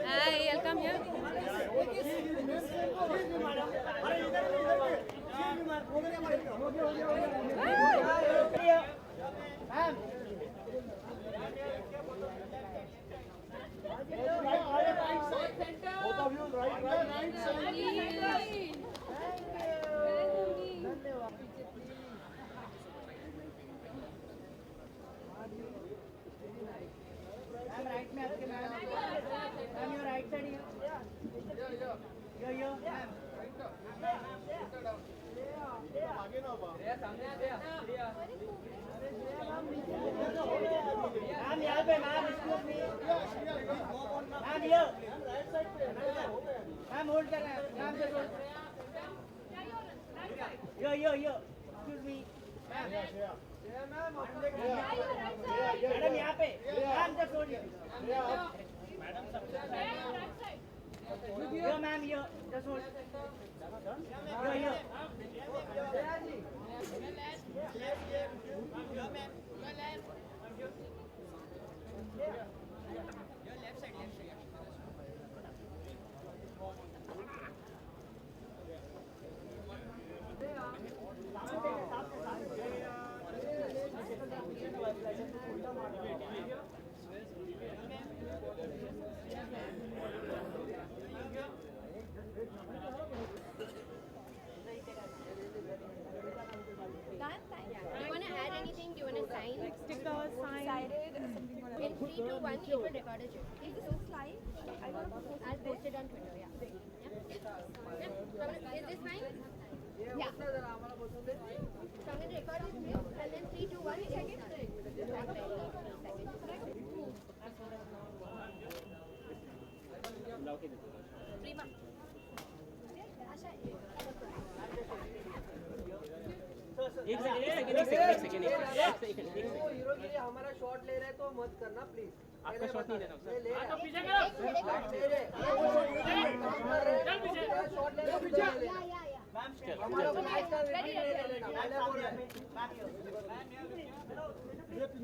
Hi, I'll come here. Excuse me. Madam यहाँ पे ma'am just hold it. Here ma'am, here just hold. Here. Do you want to add anything? Do you want to sign? Like stickers, signs. In 3, 2, 1, it will record a joke. Is this live? I'll post it on Twitter, yeah. Is this fine? Yeah. So I'm going to record this view and then 3, 2, 1, check it. Prima. एक second hero के लिए हमारा shot ले रहे तो मत करना please. आपका शॉट नहीं लेना ले रहे पीछे शॉट ले रहे हमारा मैच का ले लेना।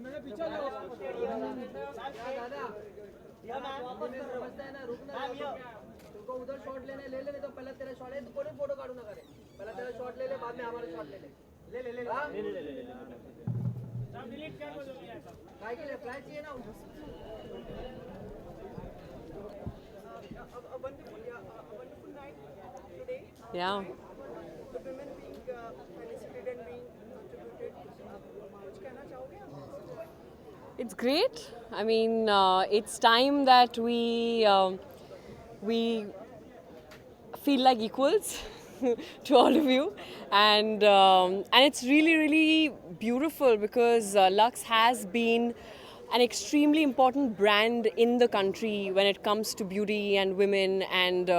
मेरे पीछे लो दादा या मैम वापस समझता है ना, रुकना तुमको उधर शॉट लेने ले ले, तो पहले तेरा शॉट है तो कोई फोटो काढू ना करे, पहले तेरा शॉट ले ले, बाद में हमारा शॉट ले ले। सब डिलीट कर दो ऐसा काय के लिए फ्लैश चाहिए ना। A wonderful night today. Yeah. The women being felicitated and being contributed. कुछ कहना चाहोगे आप? It's great. I mean, it's time that we feel like equals to all of you, and it's really beautiful because Lux has been an extremely important brand in the country when it comes to beauty and women, and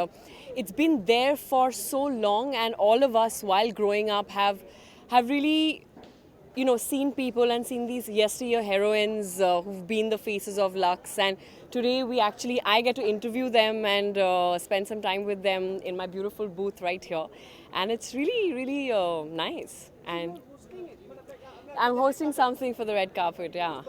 it's been there for so long, and all of us while growing up have really, you know, seen people and seen these yesteryear heroines who've been the faces of Lux, and today I get to interview them and spend some time with them in my beautiful booth right here, and it's really nice. And I'm hosting something for the red carpet, yeah.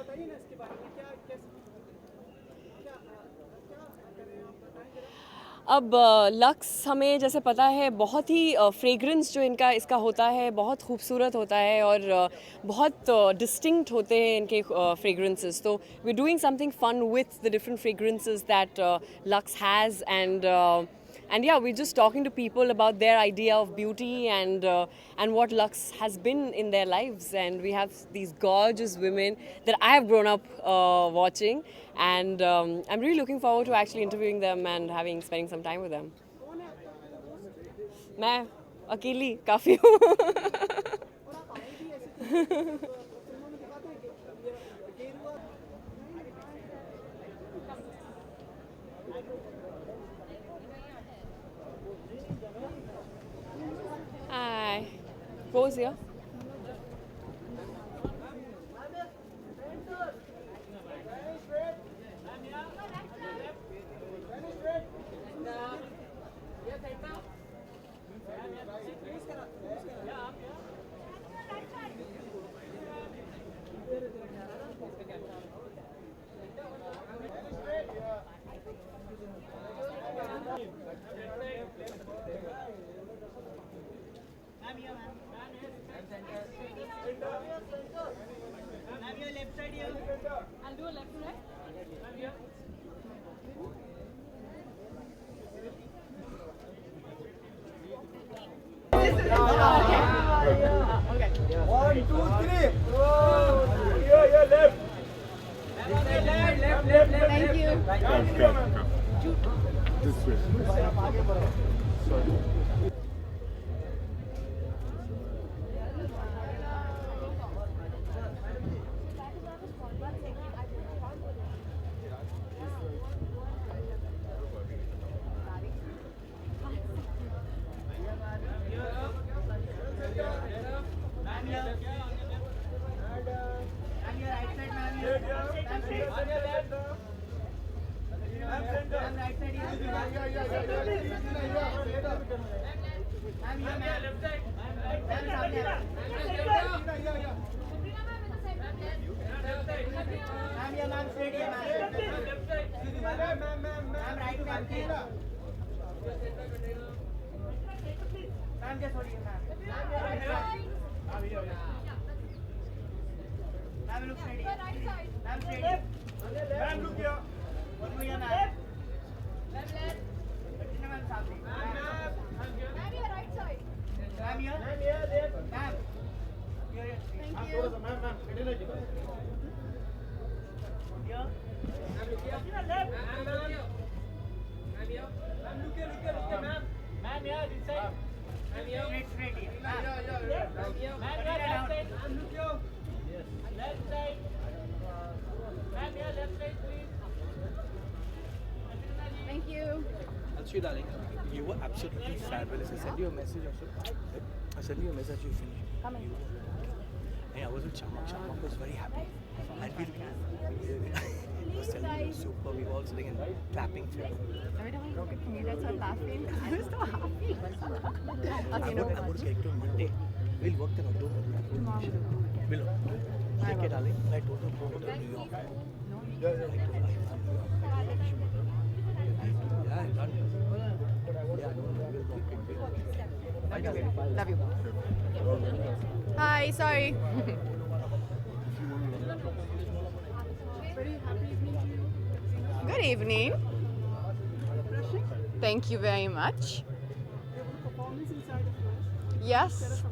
अब lux हमें जैसे पता है बहुत ही fragrance जो इसका होता है बहुत खूबसूरत होता है और बहुत डिस्टिंक्ट होते हैं इनके फ्रेग्रेंसेस, तो we are doing something fun with the different fragrances that Lux has, and yeah, we're just talking to people about their idea of beauty and what Lux has been in their lives, and we have these gorgeous women that I have grown up watching, and I'm really looking forward to actually interviewing them and spending some time with them. मैं अकेली काफ़ी हूँ. Hi. Pose here. Ma'am, here, ma'am. Ma'am, your left side here. I'll do a left to right. Ma'am, here. One, two, three. Thank you. This way. Ma'am, here. Ma'am, your right side, ma'am, here. Ma'am, straight. Ma'am, right side here. Ma'am, here, ma'am. Left side. Ma'am, सामने. Ma'am, here, ma'am, straight here, ma'am. Left side. Ma'am, right, ma'am, here. Ma'am, just hold here, ma'am. Ma'am, look straight here. Right side. Ma'am, straight here. Ma'am, look here. One more here, ma'am. Left. Archana, ma'am, सामने. Ma'am, your right side. Ma'am, here. Ma'am. Here, here. Thank you. Here. Straight, straight here. Ma'am. Ma'am, here, left side. Left side. Ma'am, here, left side, please. Thank you. Achhi, darling. You were absolutely fabulous. I sent you a message also. I sent you a message you finished. Coming. Hey, I was with Shamak. Shamak was very happy. And he was telling you super. We were all sitting and clapping for you. Every time I look at me, that's not laughing. I'm so happy. I'm going to get to Monday. We'll work them out. Don't worry. We'll take care, darling. I told him go to New York. Yeah, done. Yeah, no, Love you. Hi, sorry. Good evening. Thank you very much. Yes.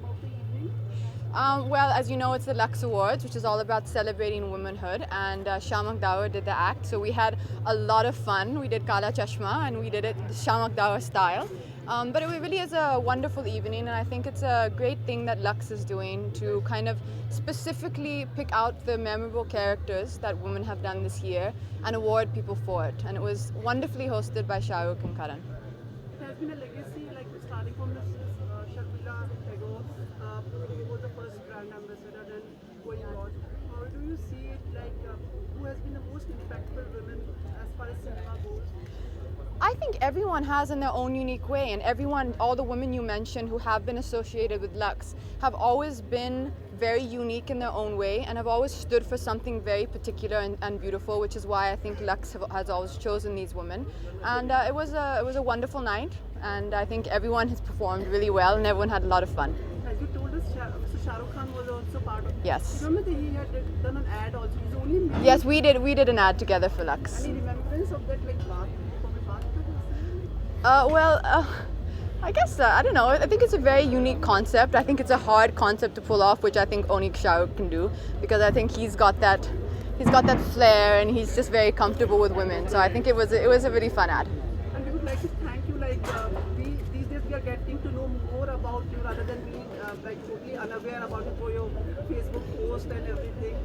Well, as you know, it's the Lux Awards, which is all about celebrating womanhood, and Shamak Dawar did the act. So we had a lot of fun. We did Kala Chashma, and we did it the Shamak Dawar style. But it really is a wonderful evening, and I think it's a great thing that Lux is doing to kind of specifically pick out the memorable characters that women have done this year and award people for it. And it was wonderfully hosted by Shah Rukh and Karan. It has been a legacy, like starting from this Sharmila Tagore, who was the first brand ambassador, then going on. How do you see it, like, who has been the most impactful women as far as cinema goes? I think everyone has in their own unique way, and everyone, all the women you mentioned who have been associated with Lux have always been very unique in their own way and have always stood for something very particular and beautiful, which is why I think Lux has always chosen these women. And it was a wonderful night, and I think everyone has performed really well and everyone had a lot of fun. As you told us, Mr. Shah Rukh Khan was also part of it. Yes. Remember that he had done an ad also. He's only male. Yes, we did an ad together for Lux. Any remembrance of that, like, I guess, I don't know, I think it's a very unique concept. I think it's a hard concept to pull off, which I think only Shah Rukh can do, because I think he's got that flair and he's just very comfortable with women. So I think it was a really fun ad. And we would like to thank you, like, these days we are getting to know more about you rather than being like totally unaware about it for your Facebook post and everything.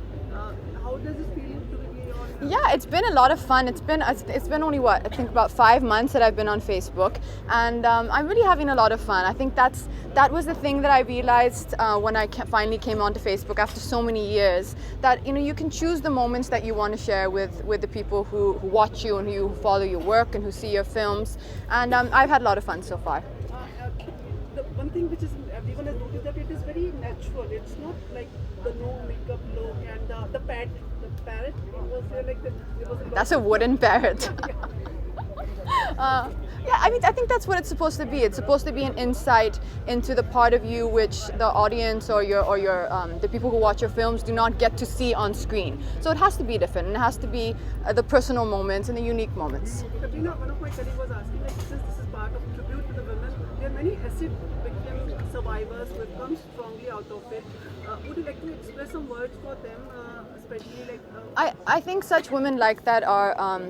How does it feel to be on? Yeah, it's been a lot of fun. It's been only I think about 5 months that I've been on Facebook, and I'm really having a lot of fun. I think that was the thing that I realized when I finally came onto Facebook after so many years, that you can choose the moments that you want to share with the people who watch you and who follow your work and who see your films, and I've had a lot of fun so far. The one thing which is everyone has noticed that it is very natural. It's not like the no makeup look and the parrot. It was like there was a lot That's a wooden parrot. Yeah, I mean, I think that's what it's supposed to be. It's supposed to be an insight into the part of you which the audience or your the people who watch your films do not get to see on screen. So it has to be different, and it has to be the personal moments and the unique moments. Katrina, one of my colleagues was asking, like, since this is part of tribute to the women, there are many acid victim survivors who have come strongly out of it. Would you like to express some words for them, especially like? I think such women like that are.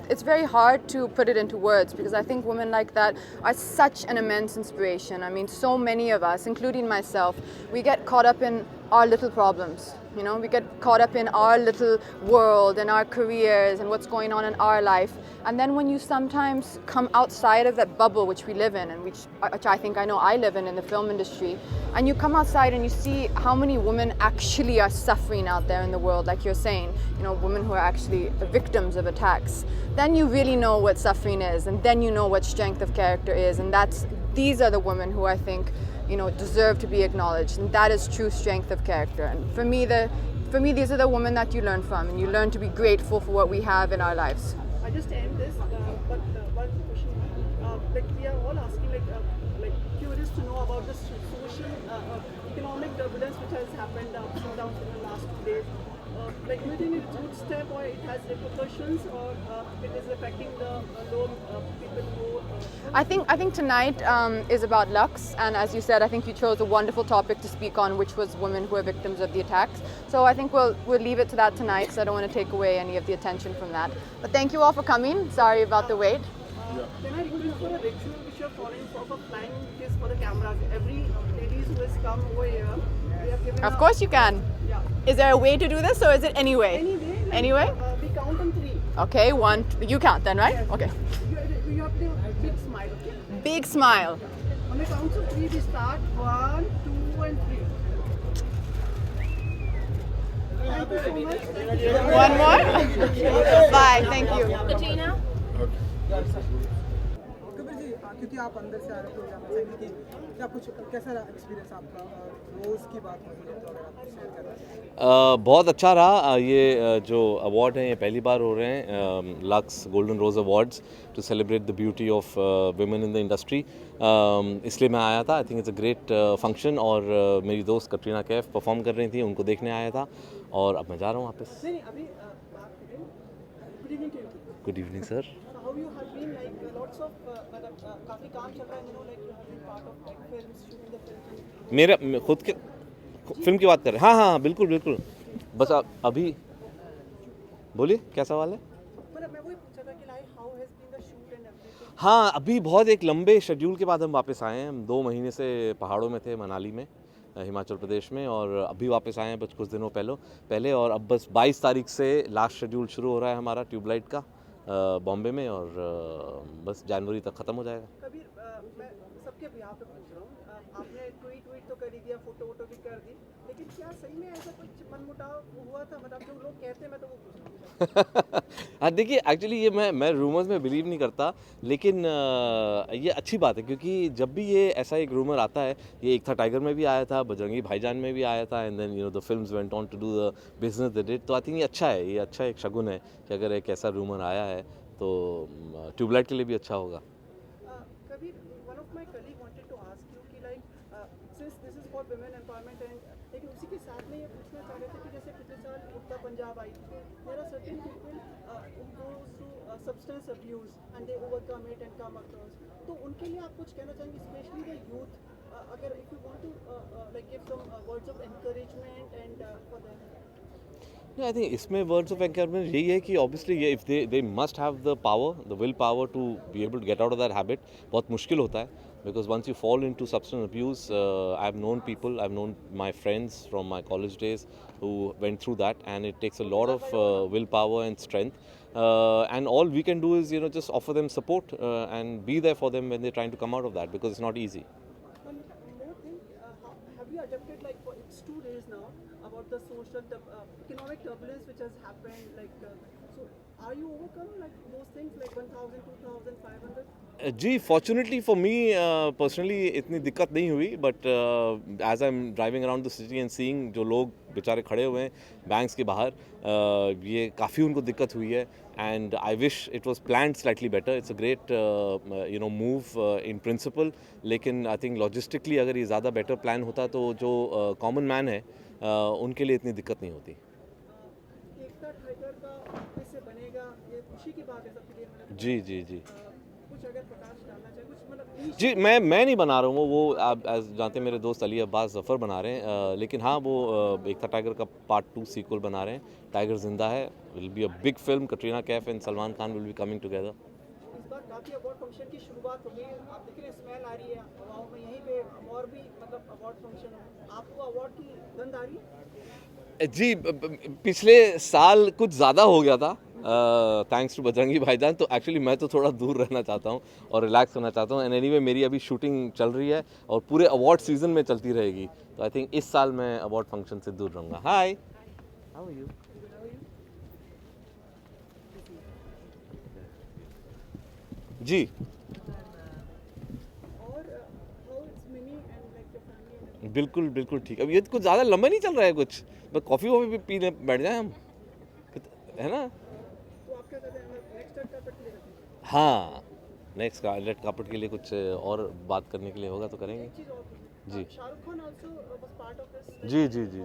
It's very hard to put it into words because I think women like that are such an immense inspiration. I mean, so many of us, including myself, we get caught up in our little problems. You know, we get caught up in our little world and our careers and what's going on in our life. And then when you sometimes come outside of that bubble which we live in, and which I think I know I live in the film industry, and you come outside and you see how many women actually are suffering out there in the world, like you're saying, you know, women who are actually the victims of attacks, then you really know what suffering is, and then you know what strength of character is, and these are the women who I think, you know, deserve to be acknowledged, and that is true strength of character. And for me, these are the women that you learn from, and you learn to be grateful for what we have in our lives. I just end this, but one question, like we are all asking, like curious to know about the social, economic turbulence which has happened ups and downs in the last 2 days. Like, do you think it's a good step, or it has repercussions, or it is affecting the low people who? I think tonight is about Lux, and as you said, I think you chose a wonderful topic to speak on, which was women who are victims of the attacks. So I think we'll leave it to that tonight. So I don't want to take away any of the attention from that. But thank you all for coming. Sorry about the wait. Can I request for a ritual which you're following for flying kiss for the cameras? Every ladies who has come over here, we have given. Of course you can. Yeah. Is there a way to do this, or is it anyway? Anyway. Anyway? We count on 3. Okay, 1. You count then, right? Yes. Okay. You have to do a big smile. Okay. Big smile. On the count of 3, we start 1, 2, and 3. Thank you so much. One more? Bye. Thank you. Katrina? Kabir ji, क्योंकि आप अंदर से आ रहे हो, जानना चाहेंगे कि क्या कुछ कैसा रहा एक्सपीरियंस आपका, और रोज़ की बात हो तो अगर आप शेयर करें। बहुत अच्छा रहा। ये जो अवार्ड हैं ये पहली बार हो रहे हैं, Lux golden rose awards to celebrate the beauty of women in the industry. इसलिए मैं आया था। I think it's a great function, और मेरी दोस्त कटरीना कैफ परफॉर्म कर रही थी, उनको देखने आया था, और अब मैं जा रहा हूँ वापस। नहीं, अभी good evening to you. Good evening sir. How you have been, like, lots of काफी काम चल रहा है, you know, like you have been part of like films, shooting the films. मेरा खुद के फिल्म की बात कर रहे हैं? हाँ हाँ बिल्कुल बिल्कुल। बस अभी बोलिए क्या सवाल है? पर मैं वही पूछा था कि like how has been the shoot and everything. हाँ, अभी बहुत एक लंबे शेड्यूल के बाद हम वापस आए हैं। हम 2 महीने से पहाड़ों में थे, मनाली में, हिमाचल प्रदेश में, और अभी वापस आए हैं बस कुछ दिनों पहले, और अब बस 22 तारीख से लास्ट शेड्यूल शुरू हो रहा है हमारा ट्यूबलाइट का बॉम्बे में, और बस जनवरी तक ख़त्म हो जाएगा। कबीर, मैं सबके यहाँ पे पूछ रहा हूँ, आपने ट्वीट तो कर ही दिया, फोटो भी कर दी, लेकिन क्या सही में ऐसा कुछ मनमुटाव हुआ था? मतलब जो लोग कहते हैं, मैं तो वो पूछ रहा हूँ। हाँ देखिए, एक्चुअली ये मैं रूमर्स में बिलीव नहीं करता, लेकिन ये अच्छी बात है, क्योंकि जब भी ये ऐसा एक रूमर आता है, ये एक था टाइगर में भी आया था, बजरंगी भाईजान में भी आया था, and then you know the films went on to do the business they did. तो आई थिंक ये अच्छा है, ये अच्छा एक शगुन है कि अगर एक ऐसा रूमर आया है तो ट्यूबलाइट के लिए भी अच्छा होगा। Kabir, one of my colleague wanted to ask you कि like since this is for women empowerment, and लेकिन उसी के साथ में ये पूछना चाह रहे थे कि जैसे पिछले साल उत्तर पंजाब आई थी, there are certain people who goes through substance abuse and they overcome it and come across, तो उनके लिए आप कुछ कहना चाहेंगे, especially the youth, अगर if you want to like give some words of encouragement and for them. Yeah, I think इसमें words of encouragement यही है कि obviously ये if they must have the power, the will power to be able to get out of that habit। बहुत मुश्किल होता है, because once you fall into substance abuse, I've known people, I've known my friends from my college days who went through that, and it takes a lot of willpower and strength, and all we can do is, you know, just offer them support and be there for them when they're trying to come out of that, because it's not easy। One more thing, have you adapted, like, for it's 2 days now, about the social economic turbulence which has happened, like, so are you overcome like those things like 1,000, 2,000, 500? जी fortunately for me personally इतनी दिक्कत नहीं हुई but as I am driving around the city and seeing जो लोग बेचारे खड़े हुए हैं बैंक्स के बाहर ये काफ़ी उनको दिक्कत हुई है and I wish it was planned slightly better it's a great you know move in principle लेकिन आई थिंक लॉजिस्टिकली अगर ये ज़्यादा बेटर प्लान होता तो जो कॉमन मैन है उनके लिए इतनी दिक्कत नहीं होती एकता टाइगर का कैसे बनेगा ये खुशी की बात है सबके लिए मतलब जी जी जी कुछ अगर प्रकाश डालना चाहिए कुछ मतलब जी मैं नहीं बना रहा हूँ वो आप जानते हैं मेरे दोस्त अली अब्बास जफ़र बना रहे हैं लेकिन हाँ वो एकता टाइगर का पार्ट 2 सीक्वल बना रहे हैं टाइगर जिंदा है will be a big film Katrina Kaif and Salman Khan will be coming together इस बार काफी अवार्ड फंक्शन की शुरुआत हो गई है आप देख रहे हैं स्मेल आ रही है हवाओं में यहीं पे और भी मतलब अवार्ड फंक्शन हो आपको अवार्ड की गंध आ रही है जी पिछले साल कुछ ज़्यादा हो गया था थैंक्स टू बजरंगी भाईजान तो एक्चुअली मैं तो थोड़ा दूर रहना चाहता हूँ और रिलैक्स करना चाहता हूँ एंड एनीवे मेरी अभी शूटिंग चल रही है और पूरे अवार्ड सीजन में चलती रहेगी तो आई थिंक इस साल मैं अवार्ड फंक्शन से दूर रहूँगा हाय हाउ आर यू जी और how it's mini and like your family बिल्कुल बिल्कुल ठीक अब ये तो कुछ ज़्यादा लंबा नहीं चल रहा है कुछ बस कॉफ़ी वॉफ़ी भी पीने बैठ जाए हम है ना तो आप क्या कहते हैं नेक्स्ट टाइम कार्पेट के लिए हाँ नेक्स्ट रेड कार्पेट के लिए कुछ और बात करने के लिए होगा तो करेंगे चीज और जी Shahrukh Khan also was part of this जी जी जी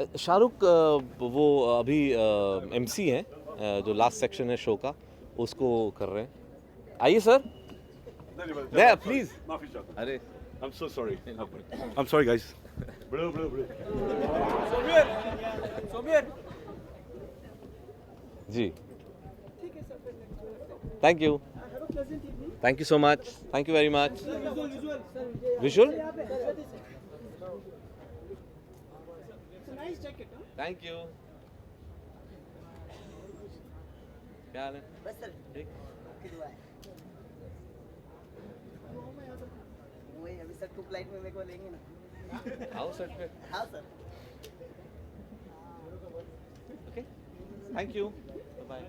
जी शाहरुख वो अभी एमसी हैं जो लास्ट सेक्शन है शो का उसको कर रहे हैं आइए सर प्लीज अरे I'm so sorry. I'm sorry, guys. Bro. जी ठीक है सर फिर next thank you have a pleasant evening thank you so much thank you very much visual visual nice jacket thank you क्या हाल है बस sir ठीक आपकी दुआ है वही अभी सर 2 फ्लाइट में मेरे को लेंगे ना आओ सर पे हाँ sir okay thank you bye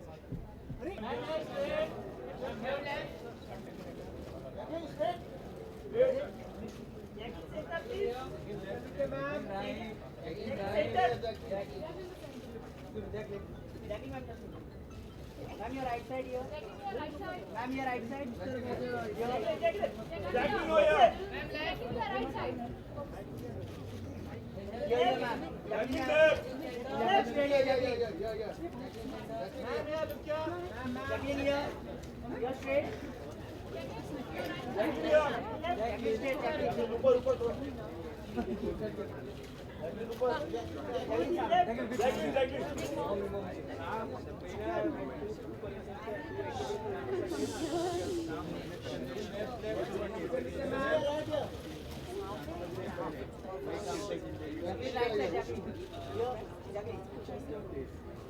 Ma'am, your right side here. Ma'am, your right side. Here, ma'am. Left straight here. Ma'am, here, look here. Jacqueline here. You're straight. Jacqueline straight. Jacqueline.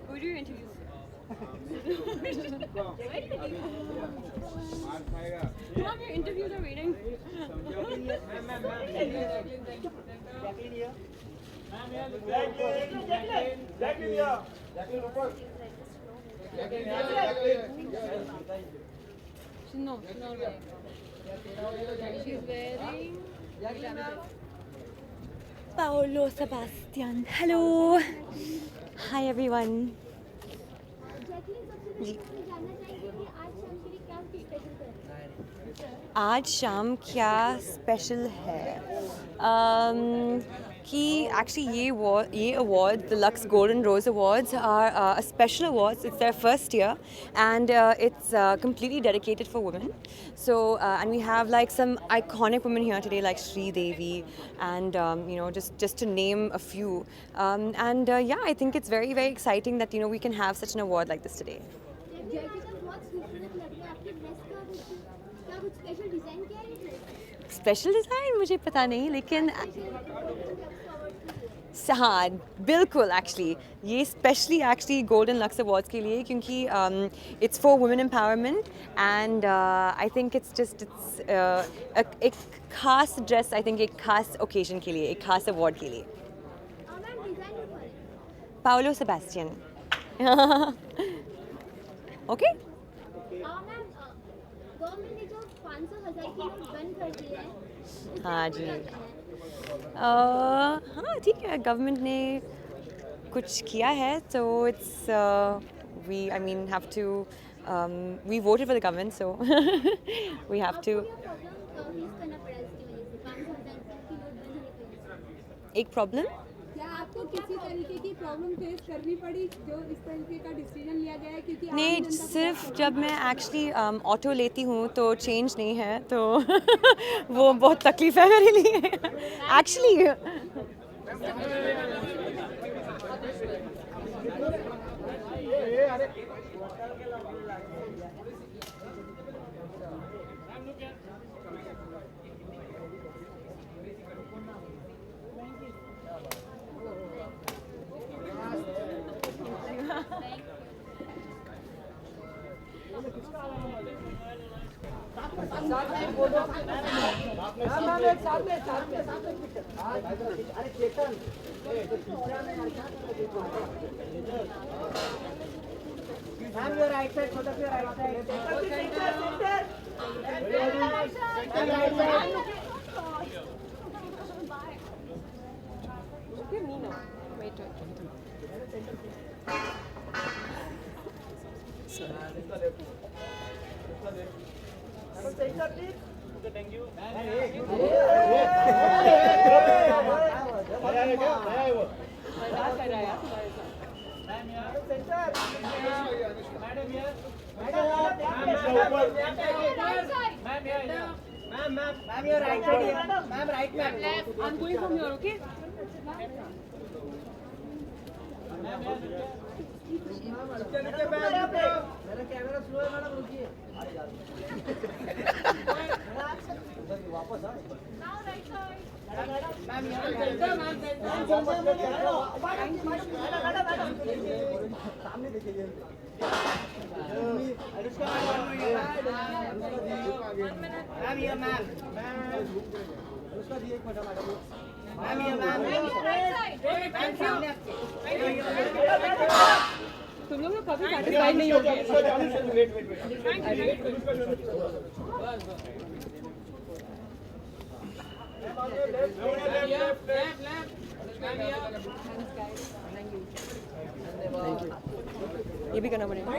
Who do you interview? Mom, your interviews are waiting. No, she's not wearing. She's wearing. Paolo Sebastian. Hello. Hi everyone. आज शाम क्या special है कि actually ये award the Lux golden rose awards are a special awards. It's their first year and it's completely dedicated for women. So and we have like some iconic women here today like Sri Devi and you know just to name a few and yeah, I think it's very very exciting that you know we can have such an award like this today. Special design मुझे पता नहीं लेकिन हाँ बिल्कुल actually ये specially actually golden lux awards के लिए क्योंकि it's for women empowerment and I think it's just एक खास ड्रेस आई थिंक एक खास ओकेजन के लिए एक खास अवार्ड के लिए Paolo Sebastian Okay? Ma'am government ने जो 500,000 की नोट बंद कर दी है उसके हाँ बारे में जी। क्या कहना है? हाँ ठीक है, गवर्नमेंट ने कुछ किया है तो it's we I mean have to we voted for the government so we have to. आपको क्या प्रॉब्लम फेस करना पड़ा इसकी वजह से 500,000 की नोट बंद होने की वजह से? एक प्रॉब्लम क्या आपको किसी तरीके की प्रॉब्लम फेस करनी पड़ी जो इस तरीके का डिसीजन लिया गया है क्योंकि नहीं, सिर्फ जब मैं एक्चुअली ऑटो लेती हूँ तो चेंज नहीं है तो वो बहुत तकलीफ है मेरे लिए actually. Ma'am your right side, छोटा सा right side, ma'am your right side, ma'am right ma'am. I'm going from here, okay? मेरा कैमरा स्लो है मैडम, रुकिए। वापस आ मैम सामने देखिए मैम ये मैम उसका दिए एक मिनट मैडम मैम ये मैम तुम लोग कभी सेटिस्फाइड नहीं होगे। ये भी करना पड़ेगा।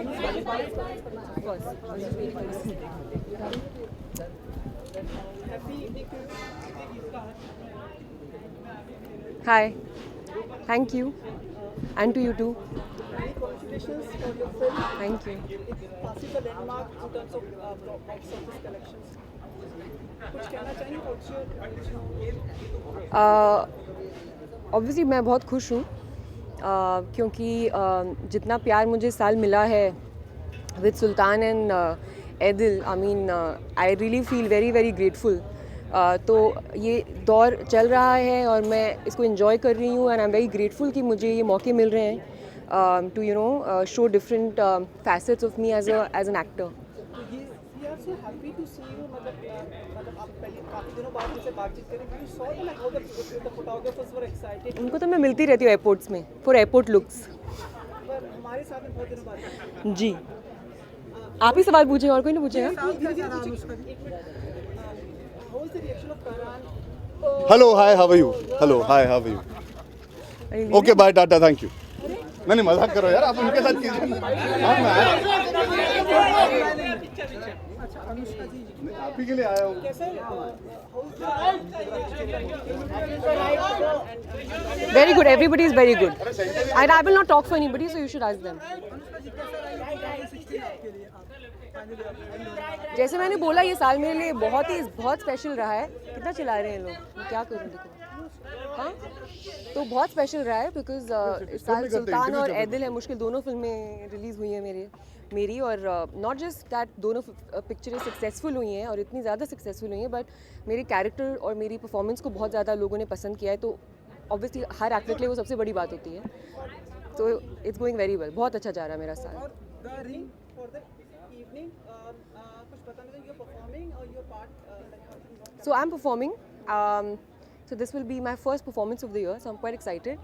Hi, thank you, and to you too. Congratulations for your film. Thank you. It passes the landmark in terms of box office collections. कुछ कहना चाहिए? What's your ऑब्वियसली मैं बहुत खुश हूँ क्योंकि जितना प्यार मुझे इस साल मिला है with Sultan and Ae Dil, I mean I really feel very very grateful. तो ये दौर चल रहा है और मैं इसको एंजॉय कर रही हूँ and I am very grateful कि मुझे ये मौके मिल रहे हैं to you know show different facets of me as an actor. We are so happy to see you. मतलब आप पहले काफी दिनों बाद मुझसे बातचीत करें। You saw like how the photographers were excited. उनको तो मैं मिलती रहती हूँ एयरपोर्ट्स में फॉर एयरपोर्ट लुक्स। पर हमारे साथ में बहुत दिनों बाद जी, आप ही सवाल पूछे और कोई नहीं पूछेगा। How is the reaction of Karan? Hello, hi, how are you? Hello, hi, how are you? Okay, bye, tata, thank you. नहीं मजाक करो यार, आप उनके साथ कीजिए ना। आप ही के लिए आया हूँ। Very good, everybody is very good. And I will not talk for anybody, so you should ask them. जैसे मैंने बोला ये साल मेरे लिए बहुत स्पेशल रहा है। कितना चिल्ला रहे हैं लोग, मैं क्या करूँ देखो। हाँ, तो बहुत स्पेशल रहा है बिकॉज इस साल सुल्तान और एदिल है मुश्किल दोनों फिल्में रिलीज़ हुई हैं मेरी और नॉट जस्ट दैट दोनों पिक्चरें सक्सेसफुल हुई हैं और इतनी ज़्यादा सक्सेसफुल हुई हैं, बट मेरे कैरेक्टर और मेरी परफॉर्मेंस को बहुत ज़्यादा लोगों ने पसंद किया है। तो ऑब्वियसली हर एक्टर के लिए वो सबसे बड़ी बात होती है। तो इट्स गोइंग वेरी वेल, बहुत अच्छा जा रहा है मेरा साल। So I'm performing. So this will be my first performance of the year, so I'm quite excited.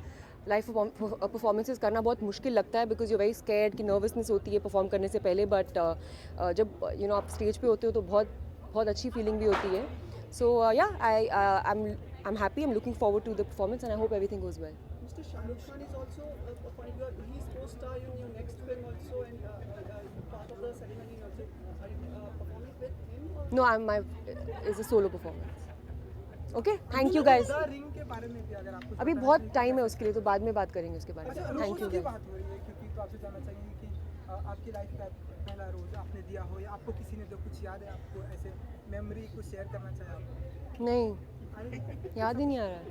Live performances करना बहुत मुश्किल लगता है बिकॉज यू वेरी स्कैर्ड कि नर्वसनेस होती है परफॉर्म करने से पहले, बट जब यू नो आप स्टेज पे होते हो तो बहुत बहुत अच्छी फीलिंग भी होती है. सो या I'm happy. I'm looking forward to the performance and I hope everything goes well. Mr. Shah Rukh Khan is also he's co-star in your next film also, and part of the ceremony also. Are you performing with him? Or? No, it's a solo performance. Okay, thank you guys. Ring के बारे में भी अगर आपको अभी बहुत time है उसके लिए, तो बाद में बात करेंगे उसके बारे में. Thank you. बात हो रही है क्योंकि तो आपसे जानना चाहिए कि आपकी लाइफ का पहला रोज आपने दिया हो या आपको किसी ने जो कुछ याद है आपको ऐसे मेमोरी कुछ शेयर करना चाहे आप? नहीं, याद ही नहीं आ रहा है.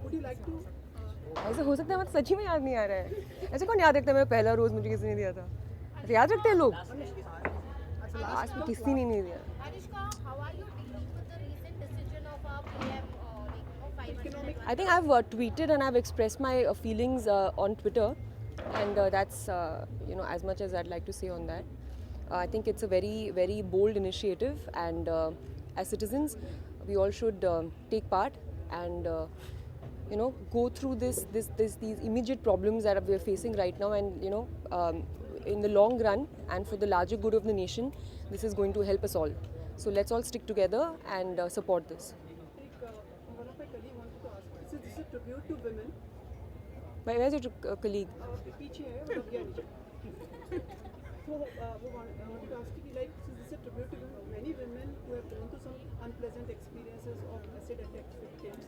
Would you like to ऐसे हो सकता है मतलब सच्ची में याद नहीं आ रहा है. ऐसे कौन याद रखता है मेरा पहला रोज मुझे किसी ने दिया था? ऐसे याद रखते हैं लोग? आज में किसी ने नहीं दिया. Anushka, how are you dealing with the recent decision of our PM, I think I've tweeted and I've expressed my feelings on Twitter, and that's as much as I'd like to say on that. I think it's a very, very bold initiative, and as citizens, we all should take part and go through these immediate problems that we are facing right now, and in the long run and for the larger good of the nation, this is going to help us all. So let's all stick together and support this. one of my colleagues wanted to ask, this is a tribute to women. Where's your colleague? पीछे है वो लग गया नीचे. So वो wanted to ask you like, this is a tribute to women. Many women who have gone through some unpleasant experiences of acid attack victims,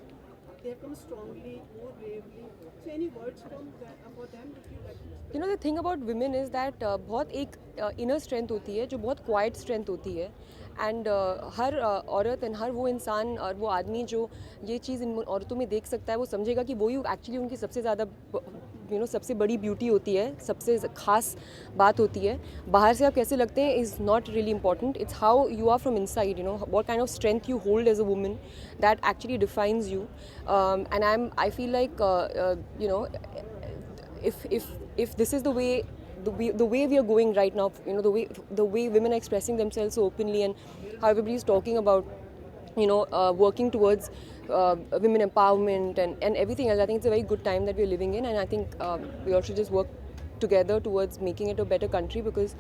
they have come strongly, more bravely. So any words for them would you like to express? The thing about women is that बहुत एक inner strength होती है जो बहुत quiet strength होती है, and हर औरत and हर वो इंसान और वो आदमी जो ये चीज़ इन औरतों में देख सकता है वो समझेगा कि वही एक्चुअली उनकी सबसे ज़्यादा सबसे बड़ी ब्यूटी होती है, सबसे ख़ास बात होती है. बाहर से आप कैसे लगते हैं is not really important. It's how you are from inside, what kind of strength you hold as a woman, that actually defines you. And I feel like if this is the way we are going right now, the way women are expressing themselves so openly, and how everybody is talking about working towards women empowerment and everything else, I think it's a very good time that we are living in, and I think we all should just work together towards making it a better country, because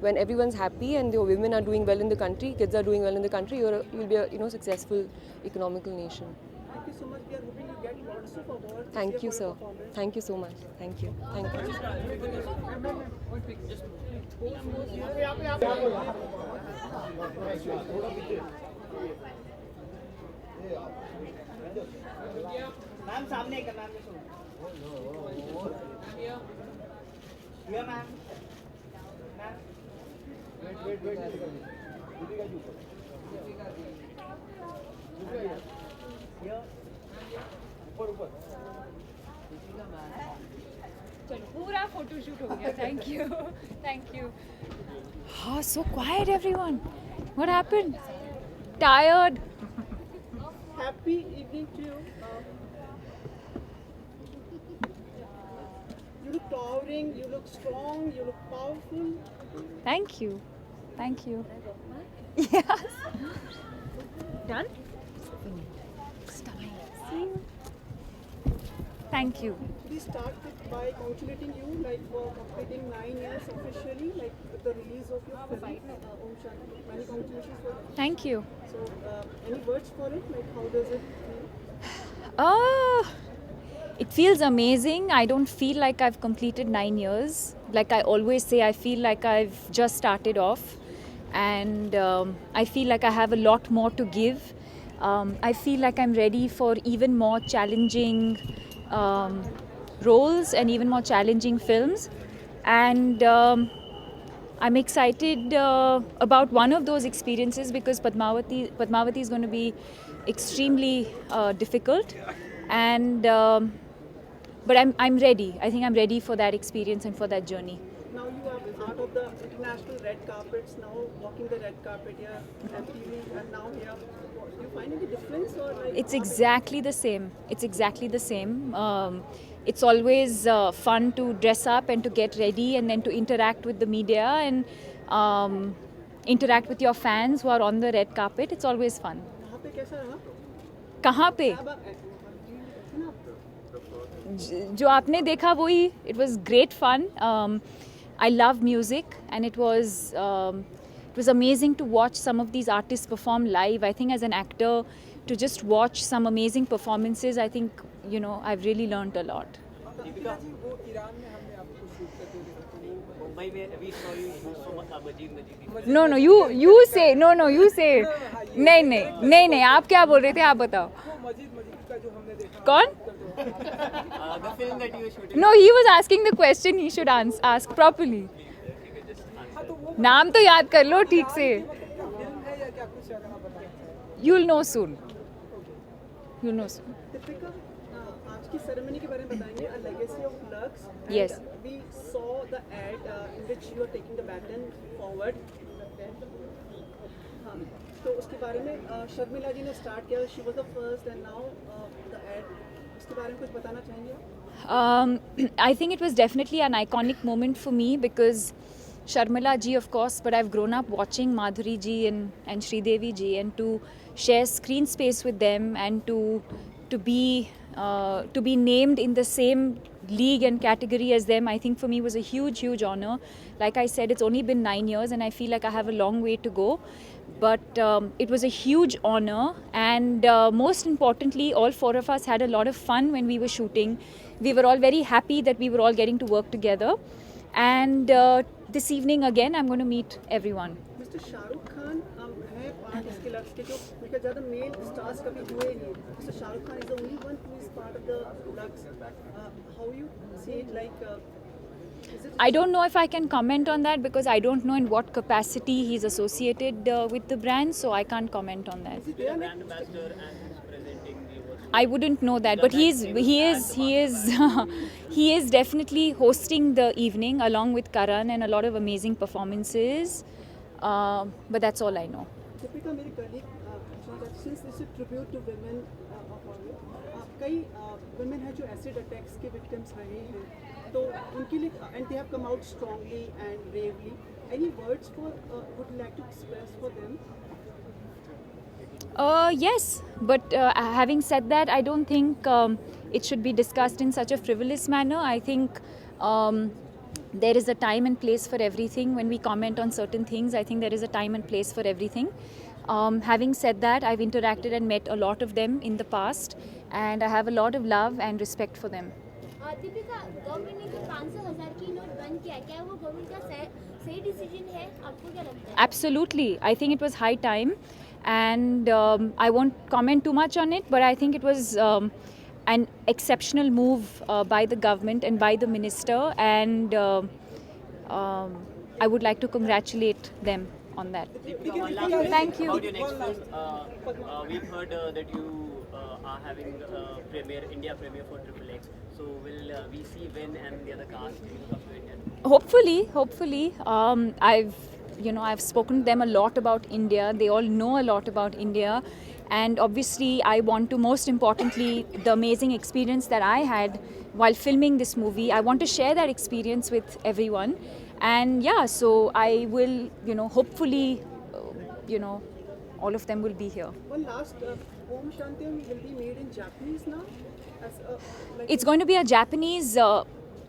when everyone's happy and the women are doing well in the country, kids are doing well in the country, you'll be a successful economical nation. Thank you so much. We are hoping you get lots of awards. Thank you, sir. Thank you so much. Thank you. Thank you. Ma'am सामने एक ma'am सुनो ये ma'am चलो पूरा photoshoot हो गया. Thank you. हाँ, so quiet everyone. What happened? Tired? Happy evening to you. You look towering, you look strong, you look powerful. Thank you. Yes. Done? Thank you. We start by congratulating you for completing 9 years officially, with the release of your film, Om Shanti. Many congratulations for it. Thank you. So, any words for it? How does it feel? It feels amazing. I don't feel like I've completed 9 years. Like I always say, I feel like I've just started off, and I feel like I have a lot more to give. I feel like I'm ready for even more challenging roles and even more challenging films, and I'm excited about one of those experiences, because Padmavati is going to be extremely difficult, and but I'm ready. I think I'm ready for that experience and for that journey. Now you are part of the international red carpets, now walking the red carpet here, MTV, and now here. Do you find any difference, or It's exactly the same. It's always fun to dress up and to get ready and then to interact with the media and interact with your fans who are on the red carpet. It's always fun. वहाँ पे कैसा रहा? कहाँ पे? देखे ना आप? जो आपने देखा वही, it was great fun. I love music and it was amazing to watch some of these artists perform live. I think as an actor, to just watch some amazing performances, I think, you know, I've really learned a lot. Deepika ji, वो Iran में हमने आपको shoot करते हुए देखा था, वो मुंबई में we saw you so much Majeed No, you say, no, you say. नहीं, आप क्या बोल रहे थे, आप बताओ. वो मजीद का जो हमने देखा. कौन? the film that you were shooting. No, he was asking the question, he should ask properly. नाम तो याद कर लो ठीक से. फिल्म है या क्या कुछ आप बताएं? You'll know soon. दीपिका, आज की सेरेमनी के बारे में बताएंगे, A Legacy of Lux. Yes. We saw the ad in which you are taking the baton forward. हाँ, तो उसके बारे में शर्मिला जी ने स्टार्ट किया, she was the first and now the ad. उसके बारे में कुछ बताना चाहेंगे? I think it was definitely an iconic moment for me because Sharmila ji, of course, but I've grown up watching Madhuri ji and Sridevi ji, and to share screen space with them and to be named in the same league and category as them, I think for me was a huge honor. Like I said, it's only been 9 years and I feel like I have a long way to go. But it was a huge honor, and most importantly, all four of us had a lot of fun when we were shooting. We were all very happy that we were all getting to work together. And this evening again, I'm going to meet everyone. Mr. Shahrukh Khan है part इसके lux के जो उनके ज़्यादा mail stars कभी हुए ही नहीं. Mr. Shahrukh Khan is the only one who is part of the lux. How you see it, like? I don't know if I can comment on that because I don't know in what capacity he's associated with the brand, so I can't comment on that. The brand ambassador and who's presenting the awards. I wouldn't know that, but he is definitely hosting the evening along with Karan and a lot of amazing performances. But that's all I know. Deepika, मेरी colleague पूछना चाहती, since this is a tribute to women of our कई women हैं जो acid attacks के victims रहे हैं, तो उनके लिए and they have come out strongly and bravely. Any words for would you like to express for them? Yes, but having said that, I don't think it should be discussed in such a frivolous manner. I think there is a time and place for everything. When we comment on certain things, I think there is a time and place for everything. Having said that, I've interacted and met a lot of them in the past, and I have a lot of love and respect for them. Deepika, government ने जो 500,000 की note बंद किया, क्या वो government का सही decision है? आपको क्या लगता है? Absolutely. I think it was high time, and I won't comment too much on it, but I think it was an exceptional move by the government and by the minister, and I would like to congratulate them on that. Deepika, one last question Thank you. about your next film. We've heard that you are having India premiere for XXX. So will we see Vin and the other cast come to India? Hopefully. I've spoken to them a lot about India. They all know a lot about India. And obviously, I want to, most importantly, the amazing experience that I had while filming this movie, I want to share that experience with everyone. And yeah, so I will, hopefully, all of them will be here. One last, Om Shanti will be made in Japanese now? It's going to be a Japanese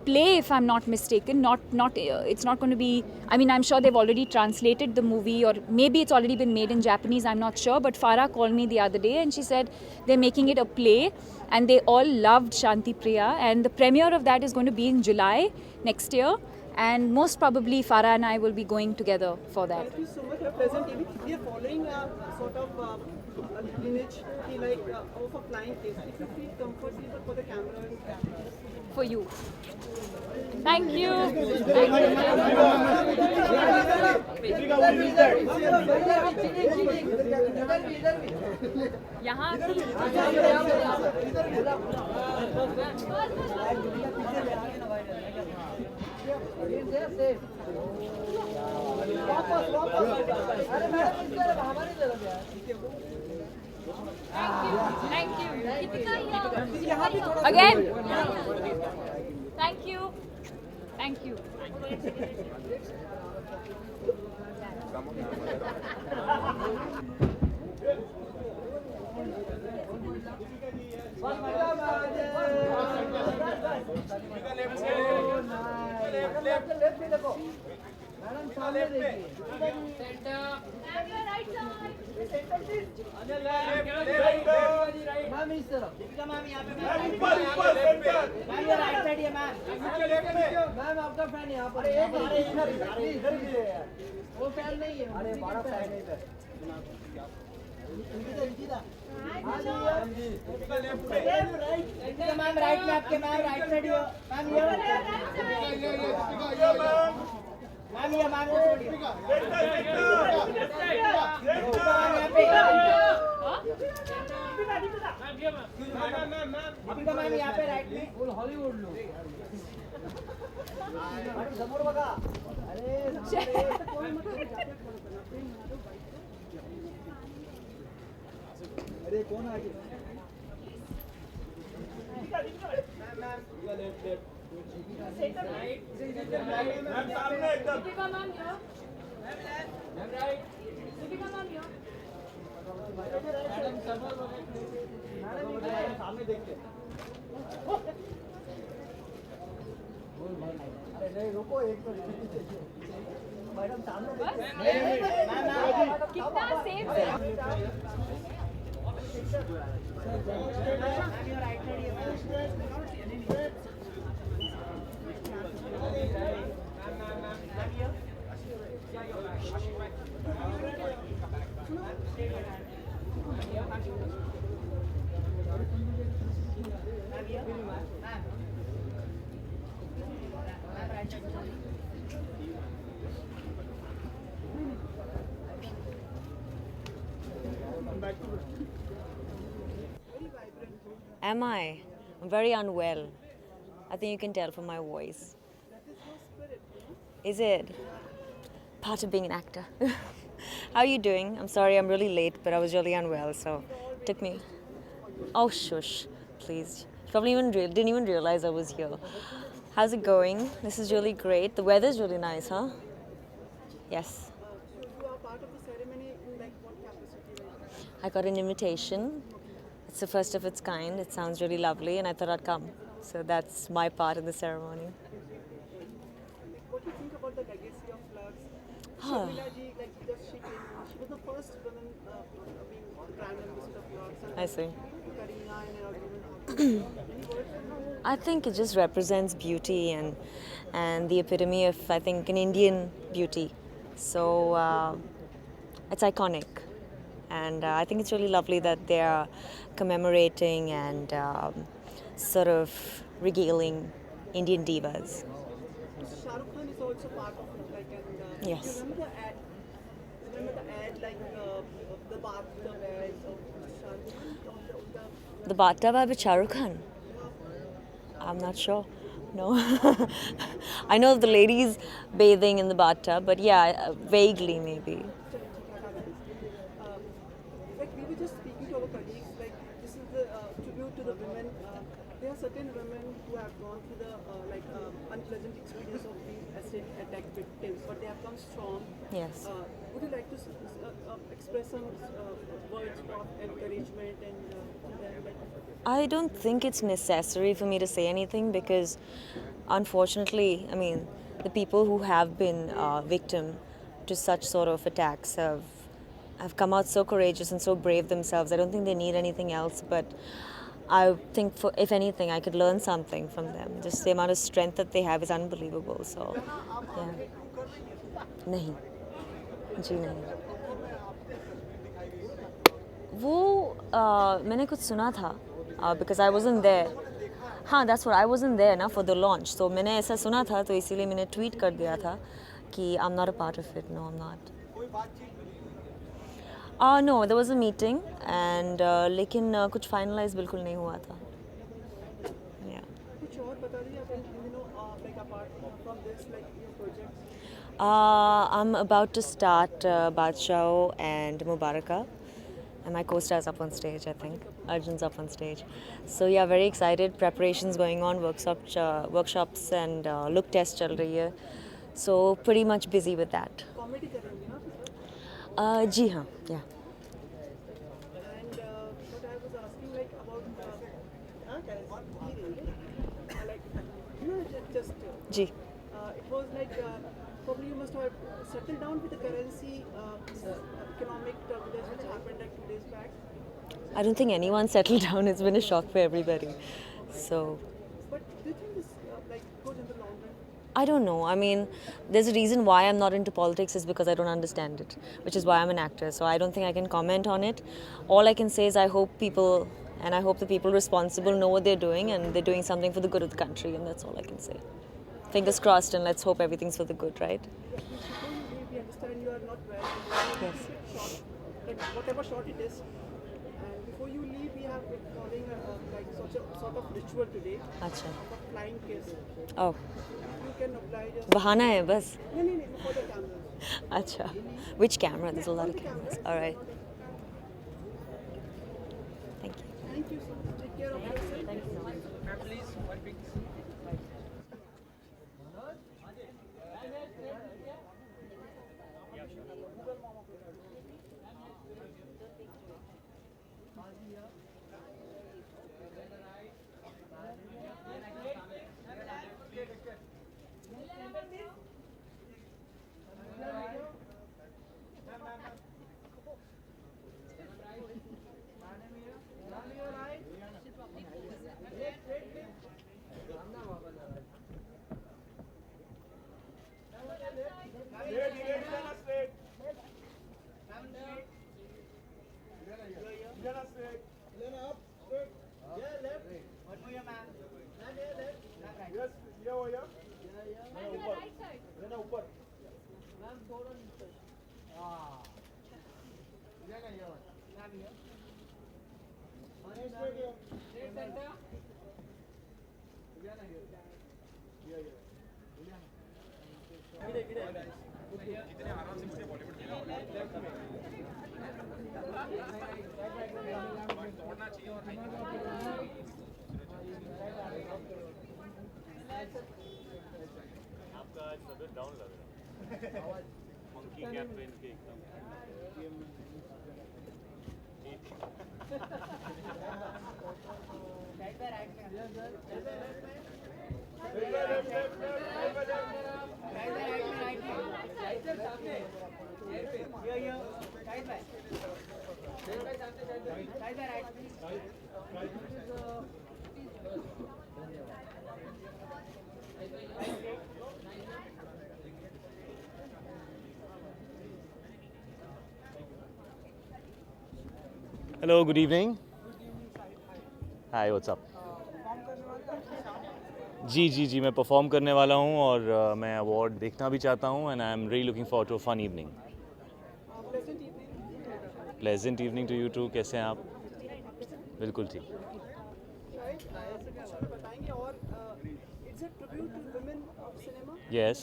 play, if I'm not mistaken. It's not going to be. I mean, I'm sure they've already translated the movie, or maybe it's already been made in Japanese. I'm not sure. But Farah called me the other day, and she said they're making it a play, and they all loved Shanti Priya, and the premiere of that is going to be in July next year. And most probably Farah and I will be going together for that. Thank you so much for presenting. We are following a sort of lineage, of a flying case. If you feel comfortable for the cameras. For you. Thank you. यहाँ Thank you. Again. Thank you. Thank you. Bye. Madam सामने देखिए ma'am इस तरफ ma'am आपका fan यहाँ पर वो fan नहीं है अरे बड़ा फैन है इधर मैम राइट में आपके मैम राइट साइड मैम ये मैम मैम यहाँ पे राइट में फुल हॉलीवुड लोग समोर बघा अरे कौन आगे सामने देखते अरे नहीं रुको एक मैडम सामने कितना सेफ है Am I? I'm very unwell. I think you can tell from my voice. Is it? Part of being an actor. How are you doing? I'm sorry I'm really late, but I was really unwell, so it took me... Oh, shush, please. Probably didn't even realize I was here. How's it going? This is really great. The weather's really nice, huh? Yes. You are part of the ceremony in like what capacity? I got an invitation. It's the first of its kind. It sounds really lovely, and I thought I'd come. So that's my part in the ceremony. What do you think about the legacy of Lux? Huh. Sharmila ji, like just she came, she was the first woman being brand ambassador of Lux. And I see. Kareena and Any words on her? I think it just represents beauty and the epitome of, I think, an Indian beauty. So it's iconic. And I think it's really lovely that they are commemorating and sort of regaling Indian divas. Shah Rukh Khan is also part of it. Like, and, Yes. You remember the ad? Remember the ad, like the bathtub ad of Shah Rukh Khan? The bathtub ad with Shah Rukh Khan? I'm not sure. No. I know of the ladies bathing in the bathtub, but yeah, vaguely maybe. Like we were just speaking to our colleagues, like this is the tribute to the women. There are certain women who have gone through the unpleasant experience of being acid attack victims, but they have come strong. Yes. Would you like to express some words of encouragement and to them? Like, I don't think it's necessary for me to say anything because, unfortunately, I mean, the people who have been victim to such sort of attacks have come out so courageous and so brave themselves. I don't think they need anything else, but I think, if anything, I could learn something from them. Just the amount of strength that they have is unbelievable. So, yeah. नहीं, जी नहीं. वो मैंने कुछ सुना था. Because I wasn't there. हाँ, that's what I wasn't there ना for the launch. So मैंने ऐसा सुना था तो इसीलिए मैंने tweet कर दिया था कि I'm not a part of it. No, I'm not. No, there was a meeting and लेकिन कुछ finalize बिल्कुल नहीं हुआ था. Yeah. कुछ और बता दीजिए आप, like apart from this, like your projects. I'm about to start Badshah and Mubaraka. And my co-star's up on stage, I think. Arjun's up on stage. So yeah, very excited. Preparations going on, workshops and look tests chal rahi hai. So pretty much busy with that. Comedy कर रही हो ना? जी हाँ, yeah. And what I was asking, like about like just ji. it was like probably you must must have settled down with the currency economic turbulence which happened like 2 days back. I don't think anyone settled down. It's been a shock for everybody. So, But do you think this like goes in the long run? I don't know. I mean, there's a reason why I'm not into politics is because I don't understand it, which is why I'm an actor. So I don't think I can comment on it. All I can say is I hope people, and I hope the people responsible know what they're doing and they're doing something for the good of the country, and that's all I can say. Fingers crossed, and let's hope everything's for the good, right? Before you leave, we understand you are not well. Yes. Short, like whatever short it is. And before you leave, we have been following like sort of ritual today. Acha. Of a flying kiss. Oh. You can oblige us. Bahana hai bas. No, for the camera. Acha. Which camera? There's a lot of cameras. All right. Thank you. Thank you so much. Take care of yourself. Thank you so much. Please, one big. आपका आज तबीयत down लग रहा है monkey cap पहन के एकदम Hello, good evening. Hi, what's up? जी मैं परफॉर्म करने वाला हूँ और मैं अवार्ड देखना भी चाहता हूँ and I am really looking forward to a fun evening. Pleasant evening to you too. कैसे हैं आप? बिल्कुल ठीक. बताएंगे और it's a tribute to women of cinema. Yes.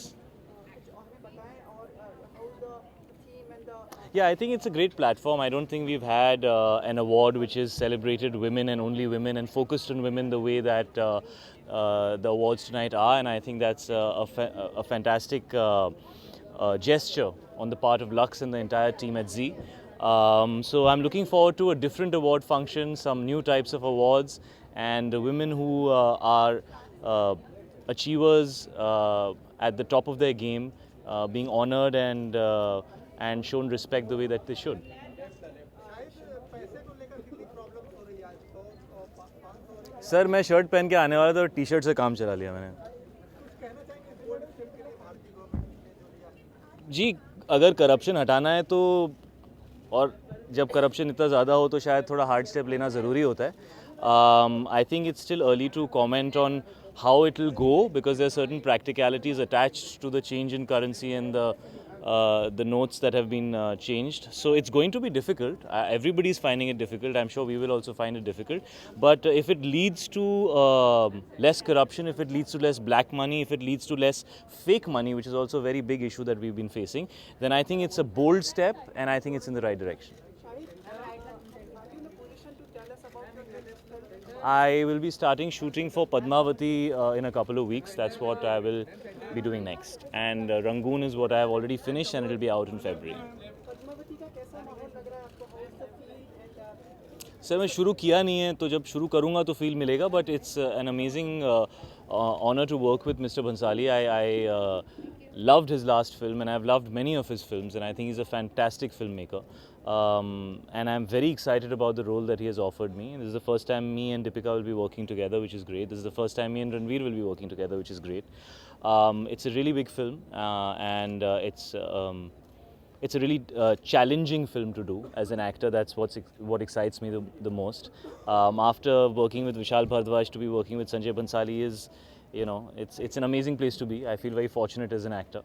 बताएं और how the theme and the Yeah, I think it's a great platform. I don't think we've had an award which has celebrated women and only women and focused on women the way that the awards tonight are, and I think that's a fantastic gesture on the part of Lux and the entire team at Zee. So I'm looking forward to a different award function, some new types of awards, and women who are achievers at the top of their game being honored and shown respect the way that they should. Sir मैं shirt पहन के आने वाला था और T shirt से काम चला लिया मैंने. जी अगर करप्शन हटाना है तो, और जब करप्शन इतना ज़्यादा हो तो शायद थोड़ा हार्ड स्टेप लेना ज़रूरी होता है. I think it's still early to comment on how it will go because there are certain practicalities attached to the change in currency and the notes that have been changed. So it's going to be difficult. Everybody is finding it difficult. I'm sure we will also find it difficult. But if it leads to less corruption, if it leads to less black money, if it leads to less fake money, which is also a very big issue that we've been facing, then I think it's a bold step and I think it's in the right direction. I will be starting shooting for Padmavati in a couple of weeks. That's what I will be doing next. And Rangoon is what I have already finished and it will be out in February. Sir मैं शुरू किया नहीं है तो जब शुरू करूँगा तो फील मिलेगा. But it's an amazing honor to work with Mr. Bhansali. I loved his last film, and I've loved many of his films, and I think he's a fantastic filmmaker. And I'm very excited about the role that he has offered me. This is the first time me and Deepika will be working together, which is great. This is the first time me and Ranveer will be working together, which is great. It's a really big film, and it's a really challenging film to do as an actor. That's what excites me the most. After working with Vishal Bhardwaj, to be working with Sanjay Bhansali is, you know, it's an amazing place to be. I feel very fortunate as an actor.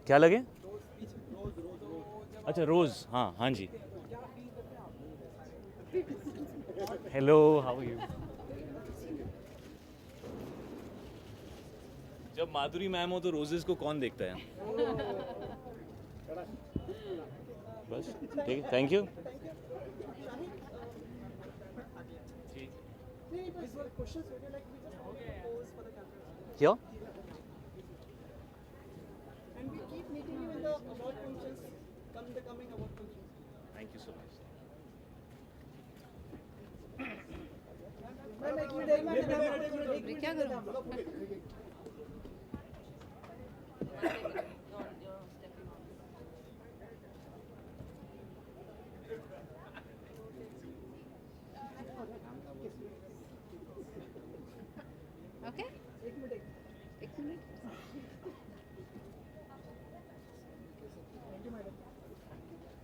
क्या लगे? अच्छा रोज, हाँ जी. Hello, how are you? जब माधुरी ma'am हो तो roses को कौन देखता है? बस ठीक है, थैंक यू. क्या? And we keep meeting you in the award functions, the coming award functions. Thank you so much. क्या करूँ? Okay. एक मिनट.